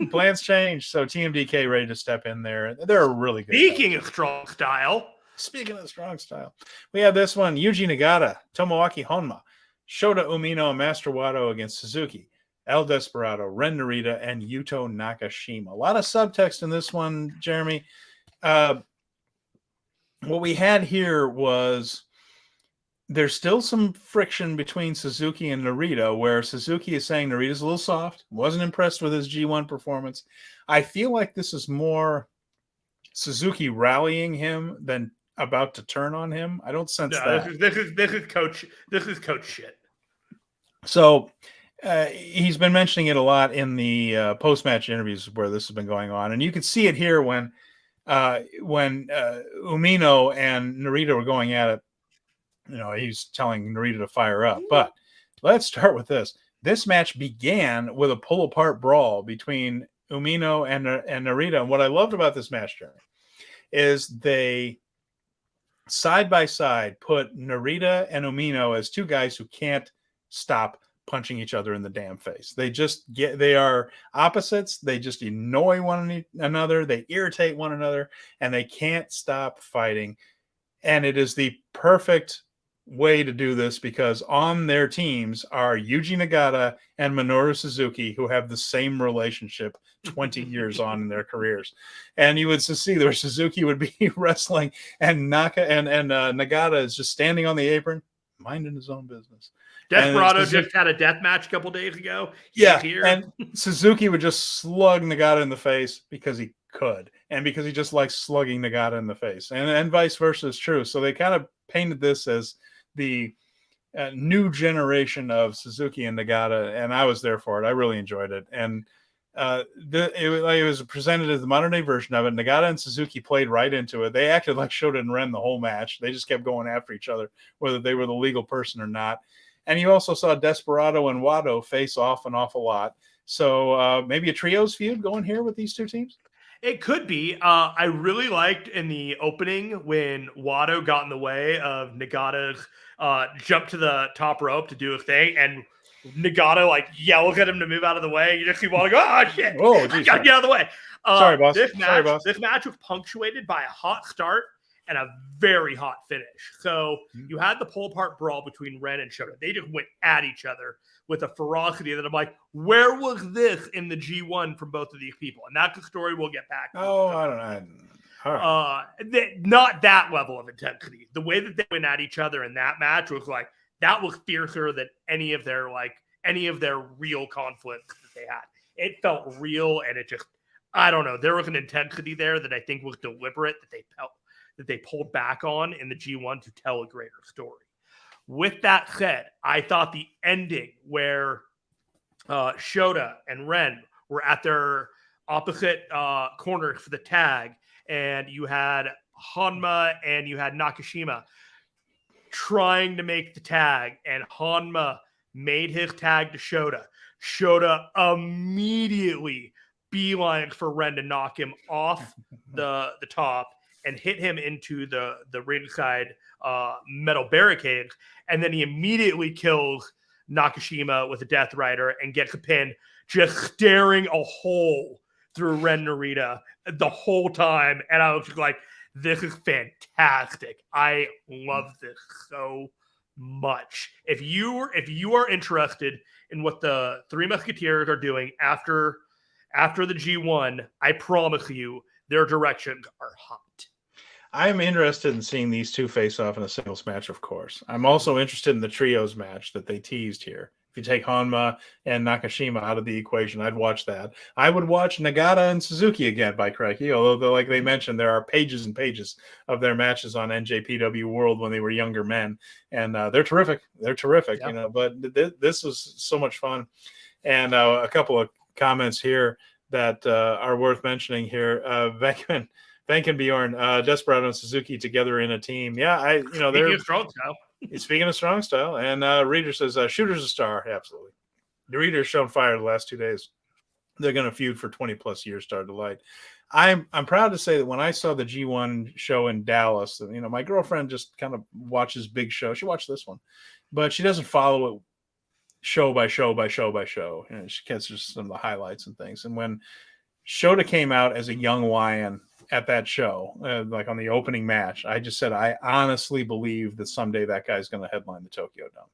Plans change. So TMDK ready to step in there. They're a really good Speaking of strong style. Speaking of strong style, we have this one, Yuji Nagata, Tomoaki Honma, Shota Umino and Master Wato against Suzuki, El Desperado, Ren Narita, and Yuto Nakashima. A lot of subtext in this one, Jeremy. what we had here was there's still some friction between Suzuki and Narita, where Suzuki is saying Narita's a little soft, wasn't impressed with his G1 performance. I feel like this is more Suzuki rallying him than about to turn on him. I don't sense that. This is coach shit. So he's been mentioning it a lot in the post-match interviews where this has been going on, and you can see it here when Umino and Narita were going at it. He's telling Narita to fire up. But let's start with this. This match began with a pull-apart brawl between Umino and Narita. And what I loved about this match, Jeremy, is they side by side put Narita and Umino as two guys who can't stop punching each other in the damn face. They are opposites. They just annoy one another. They irritate one another, and they can't stop fighting. And it is the perfect way to do this because on their teams are Yuji Nagata and Minoru Suzuki, who have the same relationship 20 years on in their careers. And you would see where Suzuki would be wrestling and Nagata is just standing on the apron, minding his own business. Desperado just had a death match a couple days ago. And Suzuki would just slug Nagata in the face because he could, and because he just likes slugging Nagata in the face, and vice versa is true. So they kind of painted this as the new generation of Suzuki and Nagata, and I was there for it. I really enjoyed it, and it was presented as the modern day version of it. Nagata and Suzuki played right into it. They acted like Shota and Ren the whole match. They just kept going after each other, whether they were the legal person or not. And you also saw Desperado and Wado face off an awful lot. So maybe a trios feud going here with these two teams? It could be. I really liked in the opening when Wado got in the way of Nagata's jump to the top rope to do a thing, and Nagata yells at him to move out of the way. You just see Wado go, "Oh shit! Oh, geez, gotta get out of the way." Sorry, boss. This match was punctuated by a hot start and a very hot finish. So you had the pull apart brawl between Ren and Shota. They just went at each other with a ferocity that I'm like, where was this in the G1 from both of these people? And that's the story we'll get back to. Oh, I don't know. Right. Not that level of intensity. The way that they went at each other in that match was that was fiercer than any of their real conflicts that they had. It felt real, and it just, I don't know. There was an intensity there that I think was deliberate that they pulled back on in the G1 to tell a greater story. With that said, I thought the ending where Shota and Ren were at their opposite corners for the tag, and you had Hanma and you had Nakashima trying to make the tag, and Hanma made his tag to Shota. Shota immediately beeline for Ren to knock him off the top and hit him into the ringside metal barricade. And then he immediately kills Nakashima with a Death Rider and gets a pin, just staring a hole through Ren Narita the whole time. And I was just like, this is fantastic. I love this so much. If you are interested in what the Three Musketeers are doing after the G1, I promise you their directions are hot. I'm interested in seeing these two face off in a singles match, of course. I'm also interested in the trios match that they teased here. If you take Hanma and Nakashima out of the equation, I'd watch that. I would watch Nagata and Suzuki again, by crikey, although, like they mentioned, there are pages and pages of their matches on NJPW World when they were younger men, and they're terrific. They're terrific, yeah. But this was so much fun. And a couple of comments here that are worth mentioning here. Venkin Bjorn, Desperado and Suzuki together in a team. Yeah, they're strong style. Speaking of strong style, and Reader says Shooter's a star. Absolutely, the Reader's shown fire the last 2 days. They're going to feud for 20 plus years, Star Delight. I'm proud to say that when I saw the G1 show in Dallas, my girlfriend just kind of watches big show. She watched this one, but she doesn't follow it show by show by show by show. She catches some of the highlights and things. And when Shota came out as a young lion at that show, like on the opening match, I just said, I honestly believe that someday that guy's going to headline the Tokyo Dome.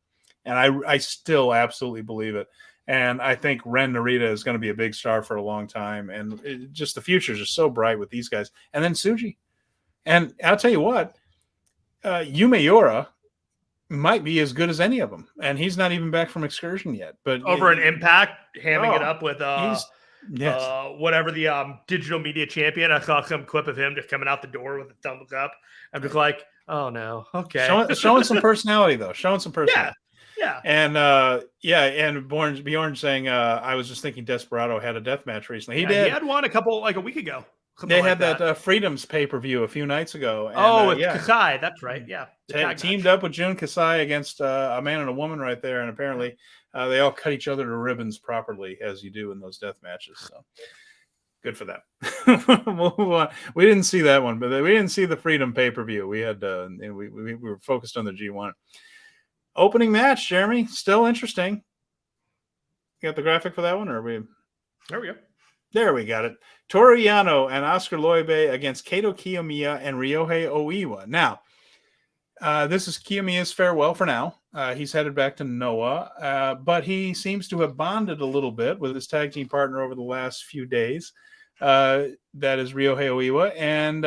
And I still absolutely believe it. And I think Ren Narita is going to be a big star for a long time. And just the future is just so bright with these guys. And then Tsuji. And I'll tell you what, Yumeura might be as good as any of them. And he's not even back from excursion yet. But Over an Impact, hamming it up with yes. whatever the digital media champion. I saw some clip of him just coming out the door with a thumbs up. I'm just like, oh no, okay. Showing some personality though. Showing some personality. Yeah. And and Bjorn saying, I was just thinking Desperado had a death match recently. He did. He had one a week ago. They had that Freedoms pay-per-view a few nights ago. And, with Kasai, that's right. Yeah. Teamed up with Jun Kasai against a man and a woman right there. And apparently they all cut each other to ribbons properly, as you do in those death matches. So good for them. We'll move on. We didn't see that one, but we didn't see the Freedom pay-per-view. We had we were focused on the G1. Opening match, Jeremy, still interesting. You got the graphic for that one, or are we? There we go. There we got it. Toru Yano and Oscar Loibe against Kato Kiyomiya and Ryohei Oiwa. Now, this is Kiyomiya's farewell for now. He's headed back to Noah, but he seems to have bonded a little bit with his tag team partner over the last few days. That is Ryohei Oiwa, and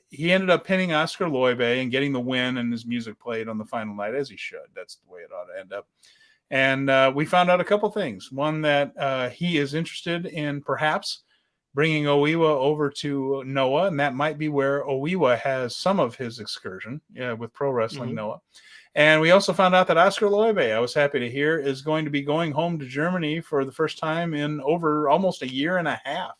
he ended up pinning Oscar Loibe and getting the win, and his music played on the final night, as he should. That's the way it ought to end up. And we found out a couple things. One, that he is interested in perhaps bringing Oiwa over to Noah, and that might be where Oiwa has some of his excursion with Pro Wrestling Noah. And we also found out that Oscar Loibe, I was happy to hear, is going to be going home to Germany for the first time in over almost a year and a half.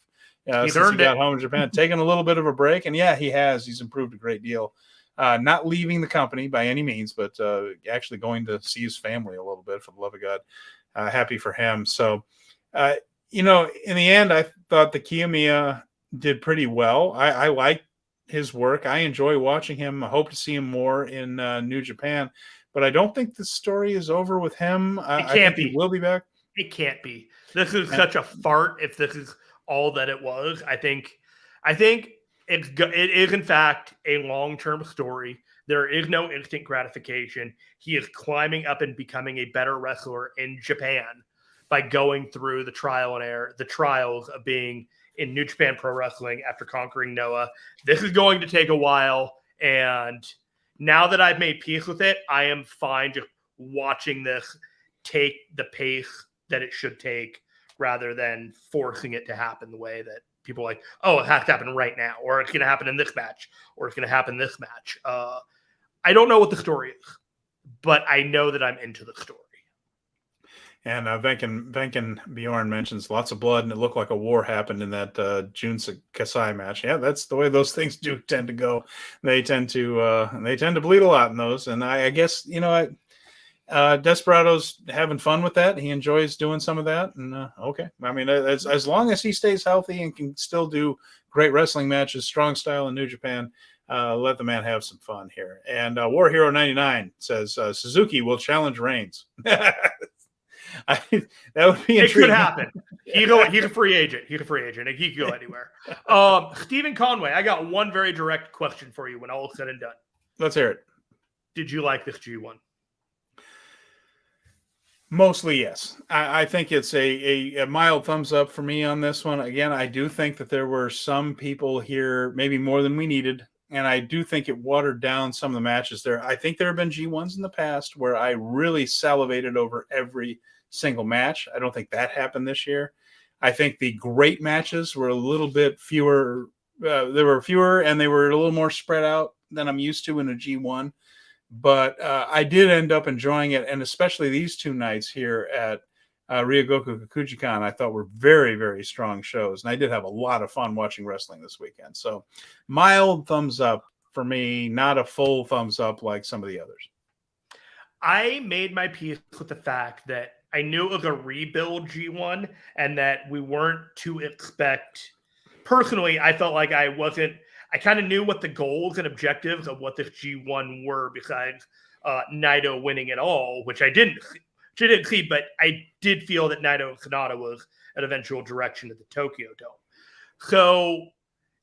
Since he got home to Japan, taking a little bit of a break. And yeah, he has. He's improved a great deal. Not leaving the company by any means, but actually going to see his family a little bit, for the love of God. Happy for him. So, in the end, I thought the Kiyomiya did pretty well. I like his work. I enjoy watching him. I hope to see him more in New Japan. But I don't think the story is over with him. It can't be. He will be back. It can't be. This is such a fart if this is all that it was. I think it is, in fact, a long-term story. There is no instant gratification. He is climbing up and becoming a better wrestler in Japan by going through the trials of being in New Japan Pro Wrestling after conquering Noah. This is going to take a while, and now that I've made peace with it, I am fine just watching this take the pace that it should take rather than forcing it to happen the way that people are like, oh, it has to happen right now, or it's going to happen in this match, or it's going to happen this match. I don't know what the story is, but I know that I'm into the story. And Venkin Bjorn mentions lots of blood, and it looked like a war happened in that Jun Kasai match. Yeah, that's the way those things do tend to go. They tend to bleed a lot in those. And I guess, Desperado's having fun with that. He enjoys doing some of that. And okay. I mean, as long as he stays healthy and can still do great wrestling matches, strong style in New Japan, let the man have some fun here. And War Hero 99 says Suzuki will challenge Reigns. That would be intriguing. It could happen. He's a free agent. He could go anywhere. Stephen Conway, I got one very direct question for you when all is said and done. Let's hear it. Did you like this G1? Mostly, yes. I think it's a mild thumbs up for me on this one. Again, I do think that there were some people here, maybe more than we needed, and I do think it watered down some of the matches there. I think there have been G1s in the past where I really salivated over every single match. I don't think that happened this year. I think the great matches were a little bit fewer. There were fewer, and they were a little more spread out than I'm used to in a G1. But I did end up enjoying it, and especially these two nights here at Ryogoku Kakujikan, I thought were very, very strong shows. And I did have a lot of fun watching wrestling this weekend. So mild thumbs up for me, not a full thumbs up like some of the others. I made my peace with the fact that I knew it was a rebuild G1 and that we weren't to expect. Personally, I felt like I kind of knew what the goals and objectives of what this G1 were besides Naito winning it all, which I didn't see, but I did feel that Naito and SANADA was an eventual direction at the Tokyo Dome. So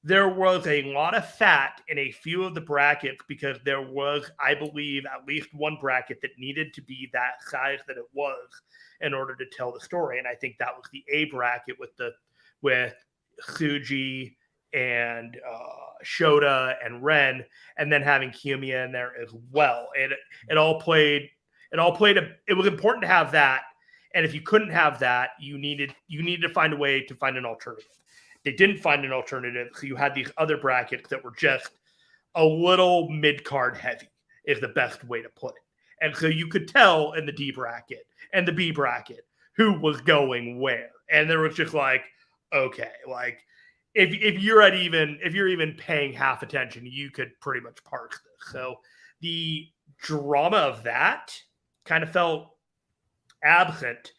there was a lot of fat in a few of the brackets because there was, I believe, at least one bracket that needed to be that size that it was in order to tell the story. And I think that was the A bracket with Tsuji and Shota and Ren, and then having Kiyomiya in there as well. And it was important to have that. And if you couldn't have that, you needed to find a way to find an alternative. They didn't find an alternative, so you had these other brackets that were just a little mid-card heavy, is the best way to put it. And so you could tell in the D bracket and the B bracket who was going where. And there was just like, okay, like if you're even paying half attention, you could pretty much parse this. So the drama of that kind of felt absent.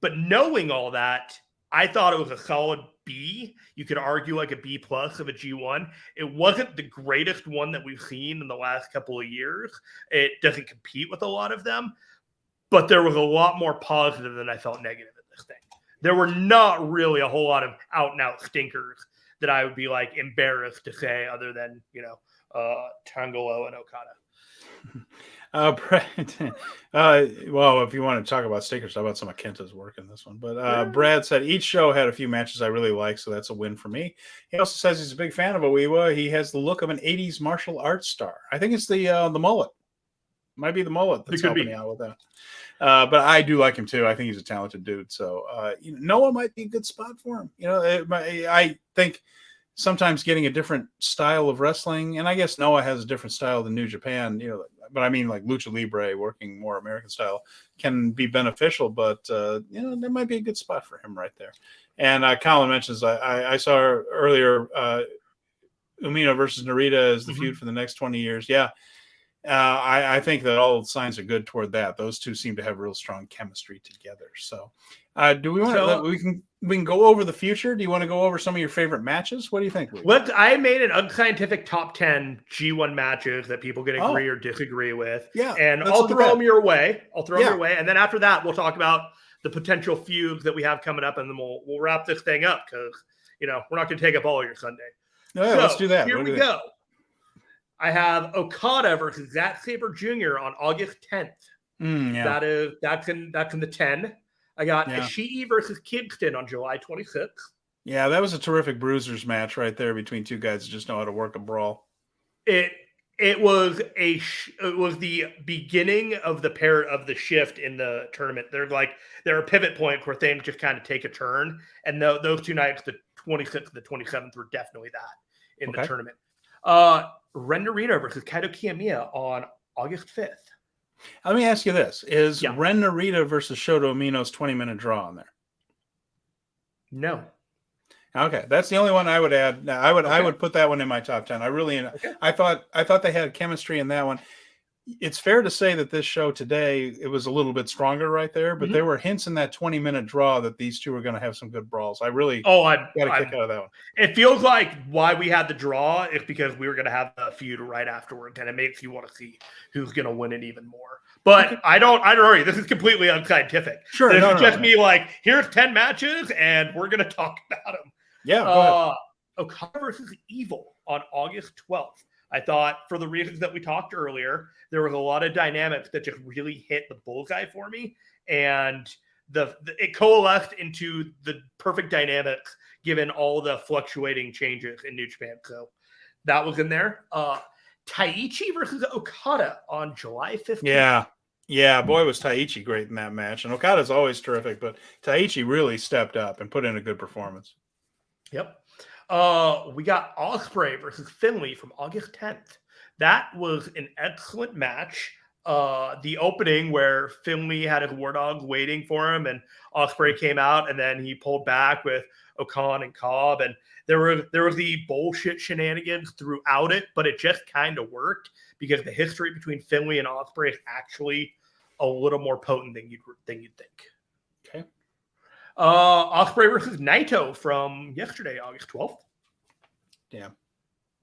But knowing all that, I thought it was a solid B. You could argue like a B plus of a G1. It wasn't the greatest one that we've seen in the last couple of years. It doesn't compete with a lot of them, but there was a lot more positive than I felt negative in this thing. There were not really a whole lot of out and out stinkers that I would be like embarrassed to say, other than, Tangolo and Okada. Well, if you want to talk about stickers, how about some of Kenta's work in this one? But Brad said each show had a few matches I really like, so that's a win for me. He also says he's a big fan of Oiwa. He has the look of an 80s martial arts star. I think it's the mullet. Might be the mullet that's helping me out with that. But I do like him too. I think he's a talented dude. So Noah might be a good spot for him. I think sometimes getting a different style of wrestling, and I guess Noah has a different style than New Japan, but I mean like Lucha Libre, working more American style, can be beneficial, but there might be a good spot for him right there. And Colin mentions, I saw earlier, Umino versus Narita is the feud for the next 20 years. Yeah. I think that all signs are good toward that. Those two seem to have real strong chemistry together. So do we want to, we can go over the future? Do you want to go over some of your favorite matches? What do you think? I made an unscientific top 10 G1 matches that people can agree or disagree with. Yeah. And I'll throw them your way. And then after that, we'll talk about the potential feuds that we have coming up, and then we'll wrap this thing up because, we're not going to take up all your Sunday. No, let's do that. Here we go. I have Okada versus Zack Sabre Jr. on August 10th. That's in the 10. I got Ishii versus Kingston on July 26th. Yeah, that was a terrific bruisers match right there between two guys that just know how to work a brawl. It was the beginning of the shift in the tournament. There are pivot points where things just kind of take a turn, and those two nights, the 26th and the 27th, were definitely that in the tournament. Ren Narita versus Kaito Kiyomiya on August 5th. Let me ask you this. Is Ren Narita versus Shota Umino's 20-minute draw on there? No. Okay. That's the only one I would add. I would put that one in my top 10. I thought they had chemistry in that one. It's fair to say that this show today, it was a little bit stronger right there, but there were hints in that 20-minute draw that these two were going to have some good brawls. I really got a kick out of that one. It feels like why we had the draw is because we were going to have a feud right afterwards, and it makes you want to see who's going to win it even more. But I don't worry. This is completely unscientific. Sure. This is just me like, here's 10 matches, and we're going to talk about them. Yeah, go ahead. Okada versus Evil on August 12th. I thought, for the reasons that we talked earlier, there was a lot of dynamics that just really hit the bullseye for me, and it coalesced into the perfect dynamics given all the fluctuating changes in New Japan. So that was in there. Taichi versus Okada on July 15th. Yeah, boy, was Taichi great in that match, and Okada's always terrific, but Taichi really stepped up and put in a good performance. Yep. We got Ospreay versus Finlay from August 10th. That was an excellent match. The opening where Finlay had his war dog waiting for him, and Ospreay came out, and then he pulled back with Okan and Cobb, and there was the bullshit shenanigans throughout it, but it just kind of worked because the history between Finlay and Ospreay is actually a little more potent than you'd think. Okay. Ospreay versus Naito from yesterday, August 12th. Yeah.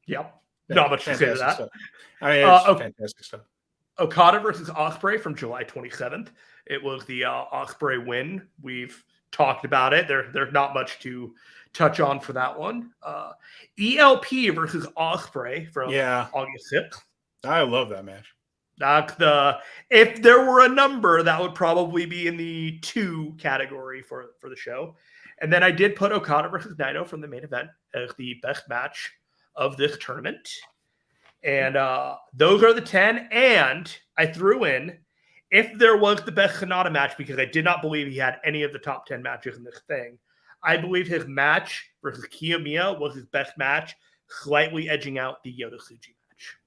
Yep. Not much to say to that. Stuff. It's fantastic stuff. Okada versus Ospreay from July 27th. It was the Ospreay win. We've talked about it. There's not much to touch on for that one. ELP versus Ospreay from August 6th. I love that match. If there were a number, that would probably be in the 2 category for the show. And then I did put Okada versus Naito from the main event as the best match of this tournament. And those are the 10. And I threw in, if there was the best SANADA match, because I did not believe he had any of the top 10 matches in this thing, I believe his match versus Kiyomiya was his best match, slightly edging out the Yota Tsuji match.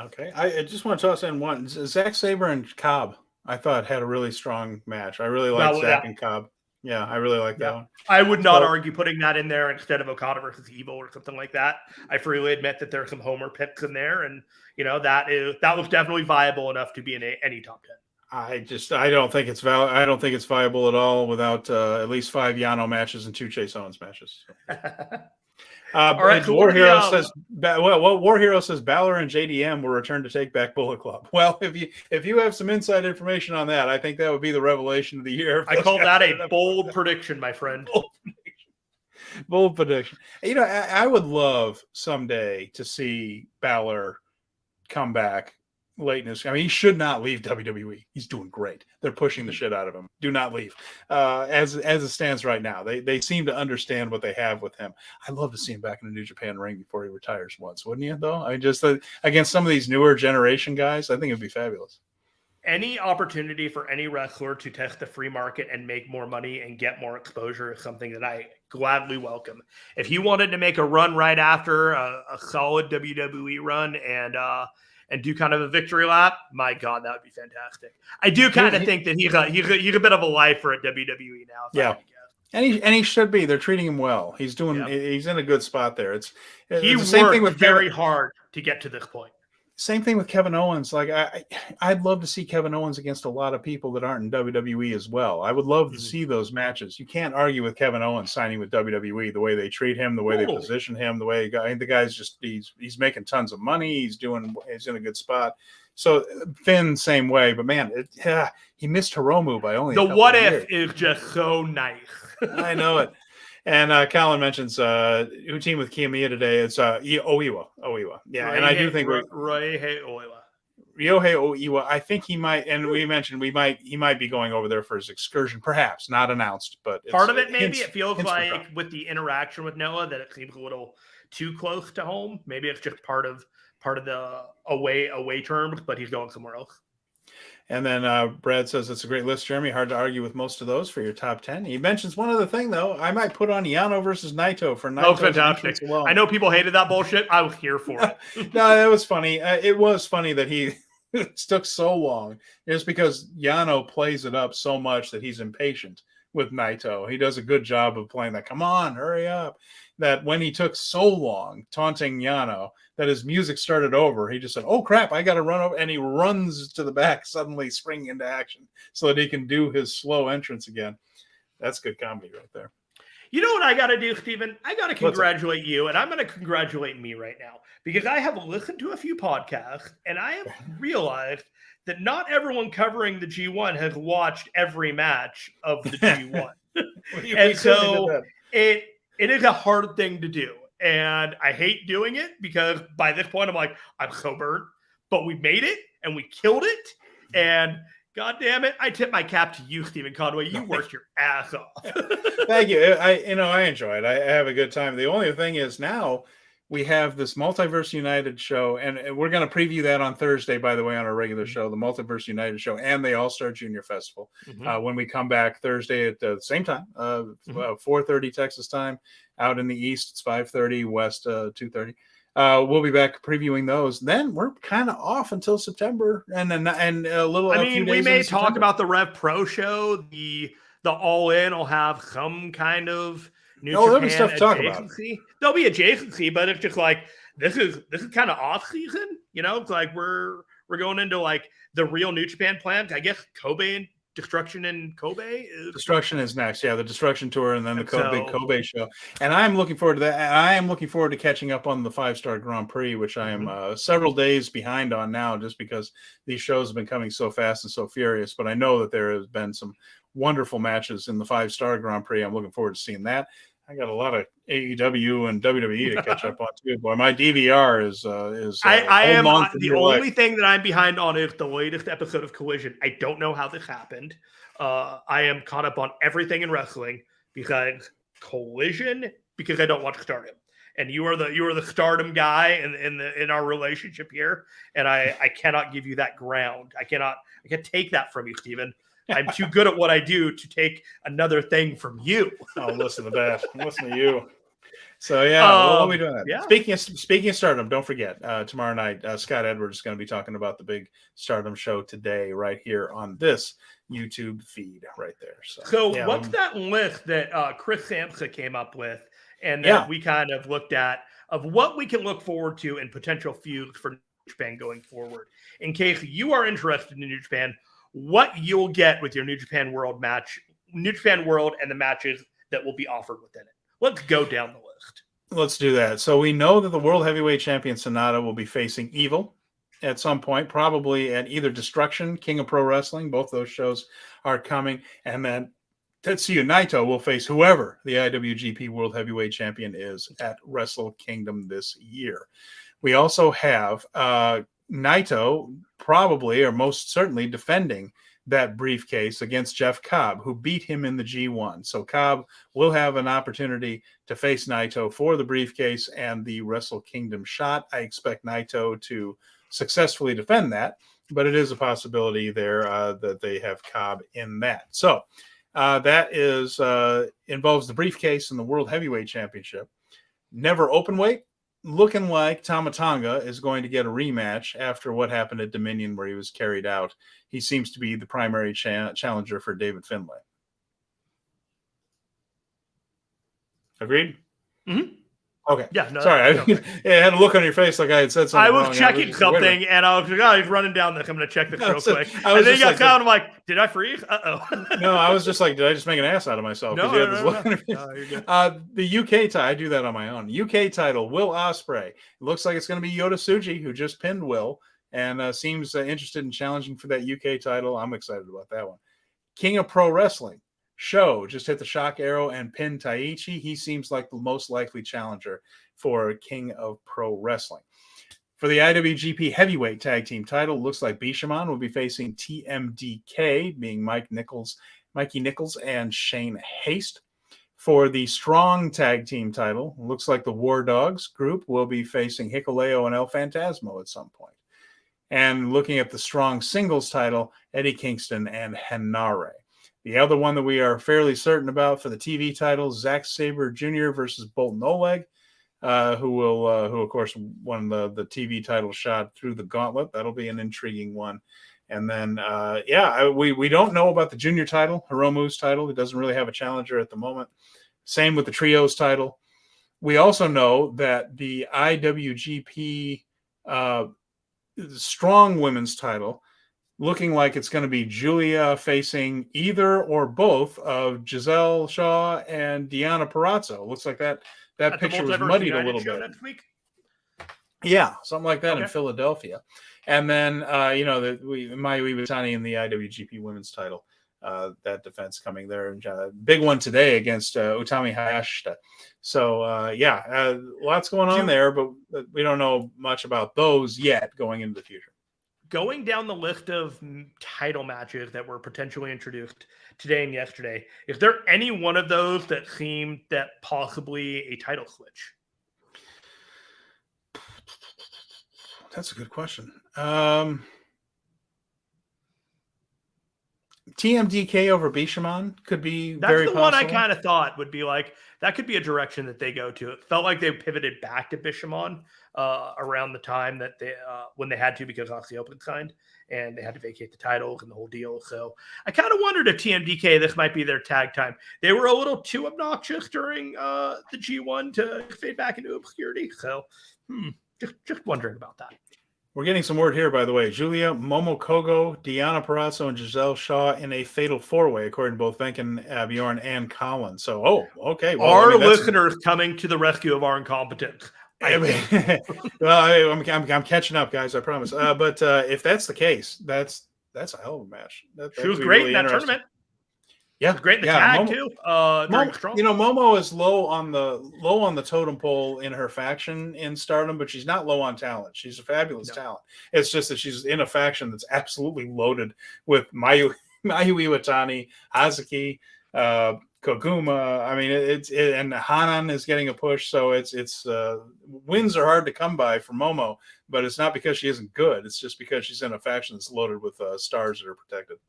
Okay. I just want to toss in one. Zack Sabre and Cobb, I thought, had a really strong match. I really like Zack and Cobb. Yeah, I really like that one. I would not argue putting that in there instead of Okada versus EVIL or something like that. I freely admit that there are some homer picks in there, and that was definitely viable enough to be in any top 10. I don't think it's I don't think it's viable at all without at least 5 Yano matches and 2 Chase Owens matches. All right, War Hero says, War Hero says Balor and JDM will return to take back Bullet Club. Well, if you have some inside information on that, I think that would be the revelation of the year. I call that a bold prediction, my friend. Bold prediction. I would love someday to see Balor come back late in his. I mean, he should not leave WWE. He's doing great. They're pushing the shit out of him. Do not leave. As it stands right now, they seem to understand what they have with him. I'd love to see him back in the New Japan ring before he retires once, wouldn't you? Though, I mean, just against some of these newer generation guys, I think it'd be fabulous. Any opportunity for any wrestler to test the free market and make more money and get more exposure is something that I gladly welcome. If he wanted to make a run right after a solid WWE run and do kind of a victory lap, my God, that would be fantastic. I do kind of think that he's a bit of a lifer at WWE now. Yeah, and he should be. They're treating him well. He's in a good spot there. He the same thing with very hard to get to this point. Same thing with Kevin Owens. Like I'd love to see Kevin Owens against a lot of people that aren't in WWE as well. I would love to see those matches. You can't argue with Kevin Owens signing with WWE, the way they treat him, the way they position him, the way the guy's just he's making tons of money. He's in a good spot. So Finn, same way. But man, he missed Hiromu by only the what if is just so nice. I know it. And Colin mentions who teamed with Kiyomiya today. It's Oiwa. Yeah, and I do think Ryohei Oiwa. I think he might, and we mentioned he might be going over there for his excursion, perhaps not announced, but part of it maybe it feels like with the interaction with Noah that it seems a little too close to home. Maybe it's just part of the away terms, but he's going somewhere else. And then Brad says it's a great list, Jeremy. Hard to argue with most of those for your top 10. He mentions one other thing, though. I might put on Yano versus Naito for Naito. Oh, fantastic. I know people hated that bullshit. I was here for it. No, that was funny. It was funny that he took so long. It's because Yano plays it up so much that he's impatient with Naito. He does a good job of playing that, come on, hurry up. That when he took so long taunting Yano, that his music started over, he just said, oh crap, I got to run over. And he runs to the back, suddenly springing into action so that he can do his slow entrance again. That's good comedy right there. You know what I got to do, Steven? I got to congratulate you, and I'm going to congratulate me right now because I have listened to a few podcasts, and I have realized that not everyone covering the G1 has watched every match of the G1. And so it is a hard thing to do. And I hate doing it because by this point, I'm like, I'm so burnt. But we made it, and we killed it. And God damn it, I tip my cap to you, Stephen Conway. You worked your ass off. Thank you. I enjoy it. I have a good time. The only thing is now we have this Multiverse United show, and we're going to preview that on Thursday, by the way, on our regular show, the Multiverse United show, and the All-Star Junior Festival. When we come back Thursday at the same time, 4:30 Texas time. Out in the East, it's 5:30, West 2:30. We'll be back previewing those. Then we're kind of off until September, and a little. I mean, we may talk about the Rev Pro show. The All In will have some kind of New Japan there'll be stuff to talk about. There'll be adjacency, but it's just like this is kind of off season. You know, it's like we're going into like the real New Japan plans. I guess Kobe and Destruction in Kobe. Destruction is next. Yeah, the Destruction Tour, and then the big Kobe show. And I'm looking forward to that. I am looking forward to catching up on the 5-Star Grand Prix, which I am several days behind on now, just because these shows have been coming so fast and so furious. But I know that there has been some wonderful matches in the 5-Star Grand Prix. I'm looking forward to seeing that. I got a lot of AEW and WWE to catch up on too. Boy, my DVR is I am on for the dear only life. thing that I'm behind on is the latest episode of Collision. I don't know how this happened. I am caught up on everything in wrestling because Collision, because I don't watch Stardom. And you are the Stardom guy in our relationship here, and I cannot give you that ground. I can't take that from you, Steven. I'm too good at what I do to take another thing from you. Oh, listen to that. Listen to you. So yeah, we'll be doing that. Yeah. Speaking of Stardom, don't forget tomorrow night Scott Edwards is going to be talking about the big Stardom show today, right here on this YouTube feed, right there. So yeah, what's that list that Chris Sampson came up with, and that we kind of looked at of what we can look forward to and potential feuds for New Japan going forward? In case you are interested in New Japan, what you'll get with your New Japan World match, New Japan World, and the matches that will be offered within it. Let's go down the list. Let's do that. So we know that the World Heavyweight Champion SANADA will be facing EVIL at some point, probably at either Destruction, King of Pro Wrestling. Both those shows are coming. And then Tetsuya Naito will face whoever the IWGP World Heavyweight Champion is at Wrestle Kingdom this year. We also have Naito probably or most certainly defending that briefcase against Jeff Cobb, who beat him in the G1. So Cobb will have an opportunity to face Naito for the briefcase and the Wrestle Kingdom shot. I expect Naito to successfully defend that, but it is a possibility there that they have Cobb in that. So that is involves the briefcase and the World Heavyweight Championship. Never open weight. Looking like Tama Tonga is going to get a rematch after what happened at Dominion where he was carried out. He seems to be the primary challenger for David Finlay. Agreed? Mm-hmm. Okay. Yeah. No, sorry. I had a look on your face like I had said something I was wrong. checking something, and I was like, oh, he's running down this. I'm going to check this real quick. And then he got caught, I'm like, did I freeze? Uh-oh. No, I was just like, did I just make an ass out of myself? No, you're good. The UK title, I do that on my own. UK title, Will Ospreay. It looks like it's going to be Yota Tsuji, who just pinned Will, and seems interested in challenging for that UK title. I'm excited about that one. King of Pro Wrestling. Show just hit the shock arrow and pinned Taichi. He seems like the most likely challenger for King of Pro Wrestling. For the IWGP Heavyweight Tag Team title, looks like Bishamon will be facing TMDK, being Mikey Nichols and Shane Haste. For the Strong Tag Team title, looks like the War Dogs group will be facing Hikuleo and El Phantasmo at some point. And looking at the Strong Singles title, Eddie Kingston and Henare. The other one that we are fairly certain about for the TV title, Zack Sabre Jr. versus Bolton Oleg, who of course won the TV title shot through the gauntlet. That'll be an intriguing one. And then, we don't know about the junior title, Hiromu's title. It doesn't really have a challenger at the moment. Same with the trios title. We also know that the IWGP Strong Women's title, looking like it's going to be Julia facing either or both of Giselle Shaw and Deonna Purrazzo. Looks like that picture was muddied a little bit. Next week? Yeah, something like that in Philadelphia. And then, Mai Iwatani in the IWGP Women's title. That defense coming there. Big one today against Utami Hayashita. So, lots going on there, but we don't know much about those yet going into the future. Going down the list of title matches that were potentially introduced today and yesterday, is there any one of those that seemed that possibly a title switch? That's a good question. TMDK over Bishamon could be very possible. That's the one I kind of thought would be like, that could be a direction that they go to. It felt like they pivoted back to Bishamon around the time that they when they had to, because Oxy Open signed and they had to vacate the titles and the whole deal. So I kind of wondered if TMDK, this might be their tag time. They were a little too obnoxious during the G1 to fade back into obscurity. So just wondering about that. We're getting some word here, by the way. Julia Momokogo, Deonna Purrazzo, and Giselle Shaw in a fatal four-way, according to both Venkin, Bjorn, and Colin. So, okay. Well, our listeners coming to the rescue of our incompetence. I'm catching up, guys. I promise. But if that's the case, that's a hell of a match. She was great really in that tournament. Yeah, He's great in the yeah, tag Momo- too. During the strong. You know, Momo is low on the totem pole in her faction in Stardom, but she's not low on talent. She's a fabulous talent. It's just that she's in a faction that's absolutely loaded with Mayu Iwatani, Hazuki, Koguma. I mean, and Hanan is getting a push, so it's wins are hard to come by for Momo, but it's not because she isn't good. It's just because she's in a faction that's loaded with stars that are protected.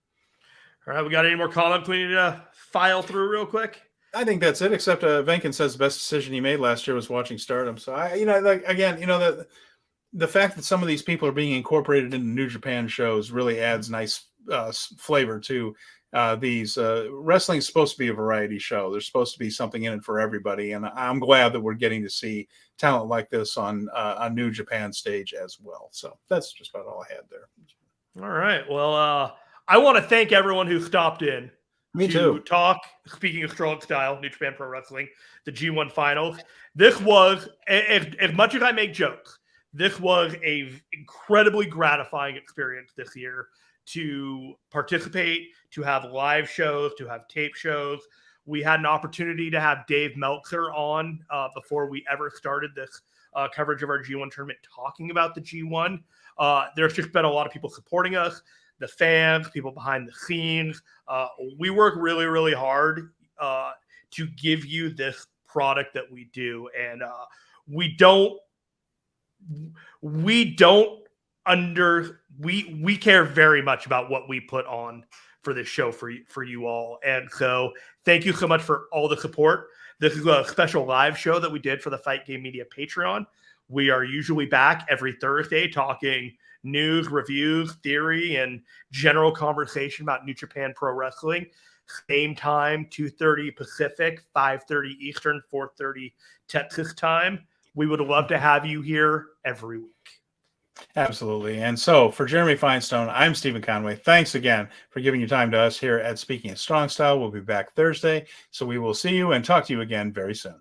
All right, we got any more comments we need to file through real quick? I think that's it. Except Venkin says the best decision he made last year was watching Stardom. So the fact that some of these people are being incorporated into New Japan shows really adds nice flavor to these. Wrestling is supposed to be a variety show. There's supposed to be something in it for everybody, and I'm glad that we're getting to see talent like this on a New Japan stage as well. So that's just about all I had there. All right. Well, I want to thank everyone who stopped in. Me too. Talk, speaking of strong style, New Japan Pro Wrestling, the G1 finals. This was, as much as I make jokes, this was a incredibly gratifying experience this year to participate, to have live shows, to have tape shows. We had an opportunity to have Dave Meltzer on before we ever started this coverage of our G1 tournament, talking about the G1. There's just been a lot of people supporting us. The fans, people behind the scenes. We work really, really hard to give you this product that we do. And we care very much about what we put on for this show for you all. And so thank you so much for all the support. This is a special live show that we did for the Fight Game Media Patreon. We are usually back every Thursday talking news, reviews, theory, and general conversation about New Japan Pro Wrestling. Same time, 2:30 Pacific, 5:30 Eastern, 4:30 Texas time. We would love to have you here every week. Absolutely. And so for Jeremy Finestone, I'm Stephen Conway. Thanks again for giving your time to us here at Speaking of Strong Style. We'll be back Thursday. So we will see you and talk to you again very soon.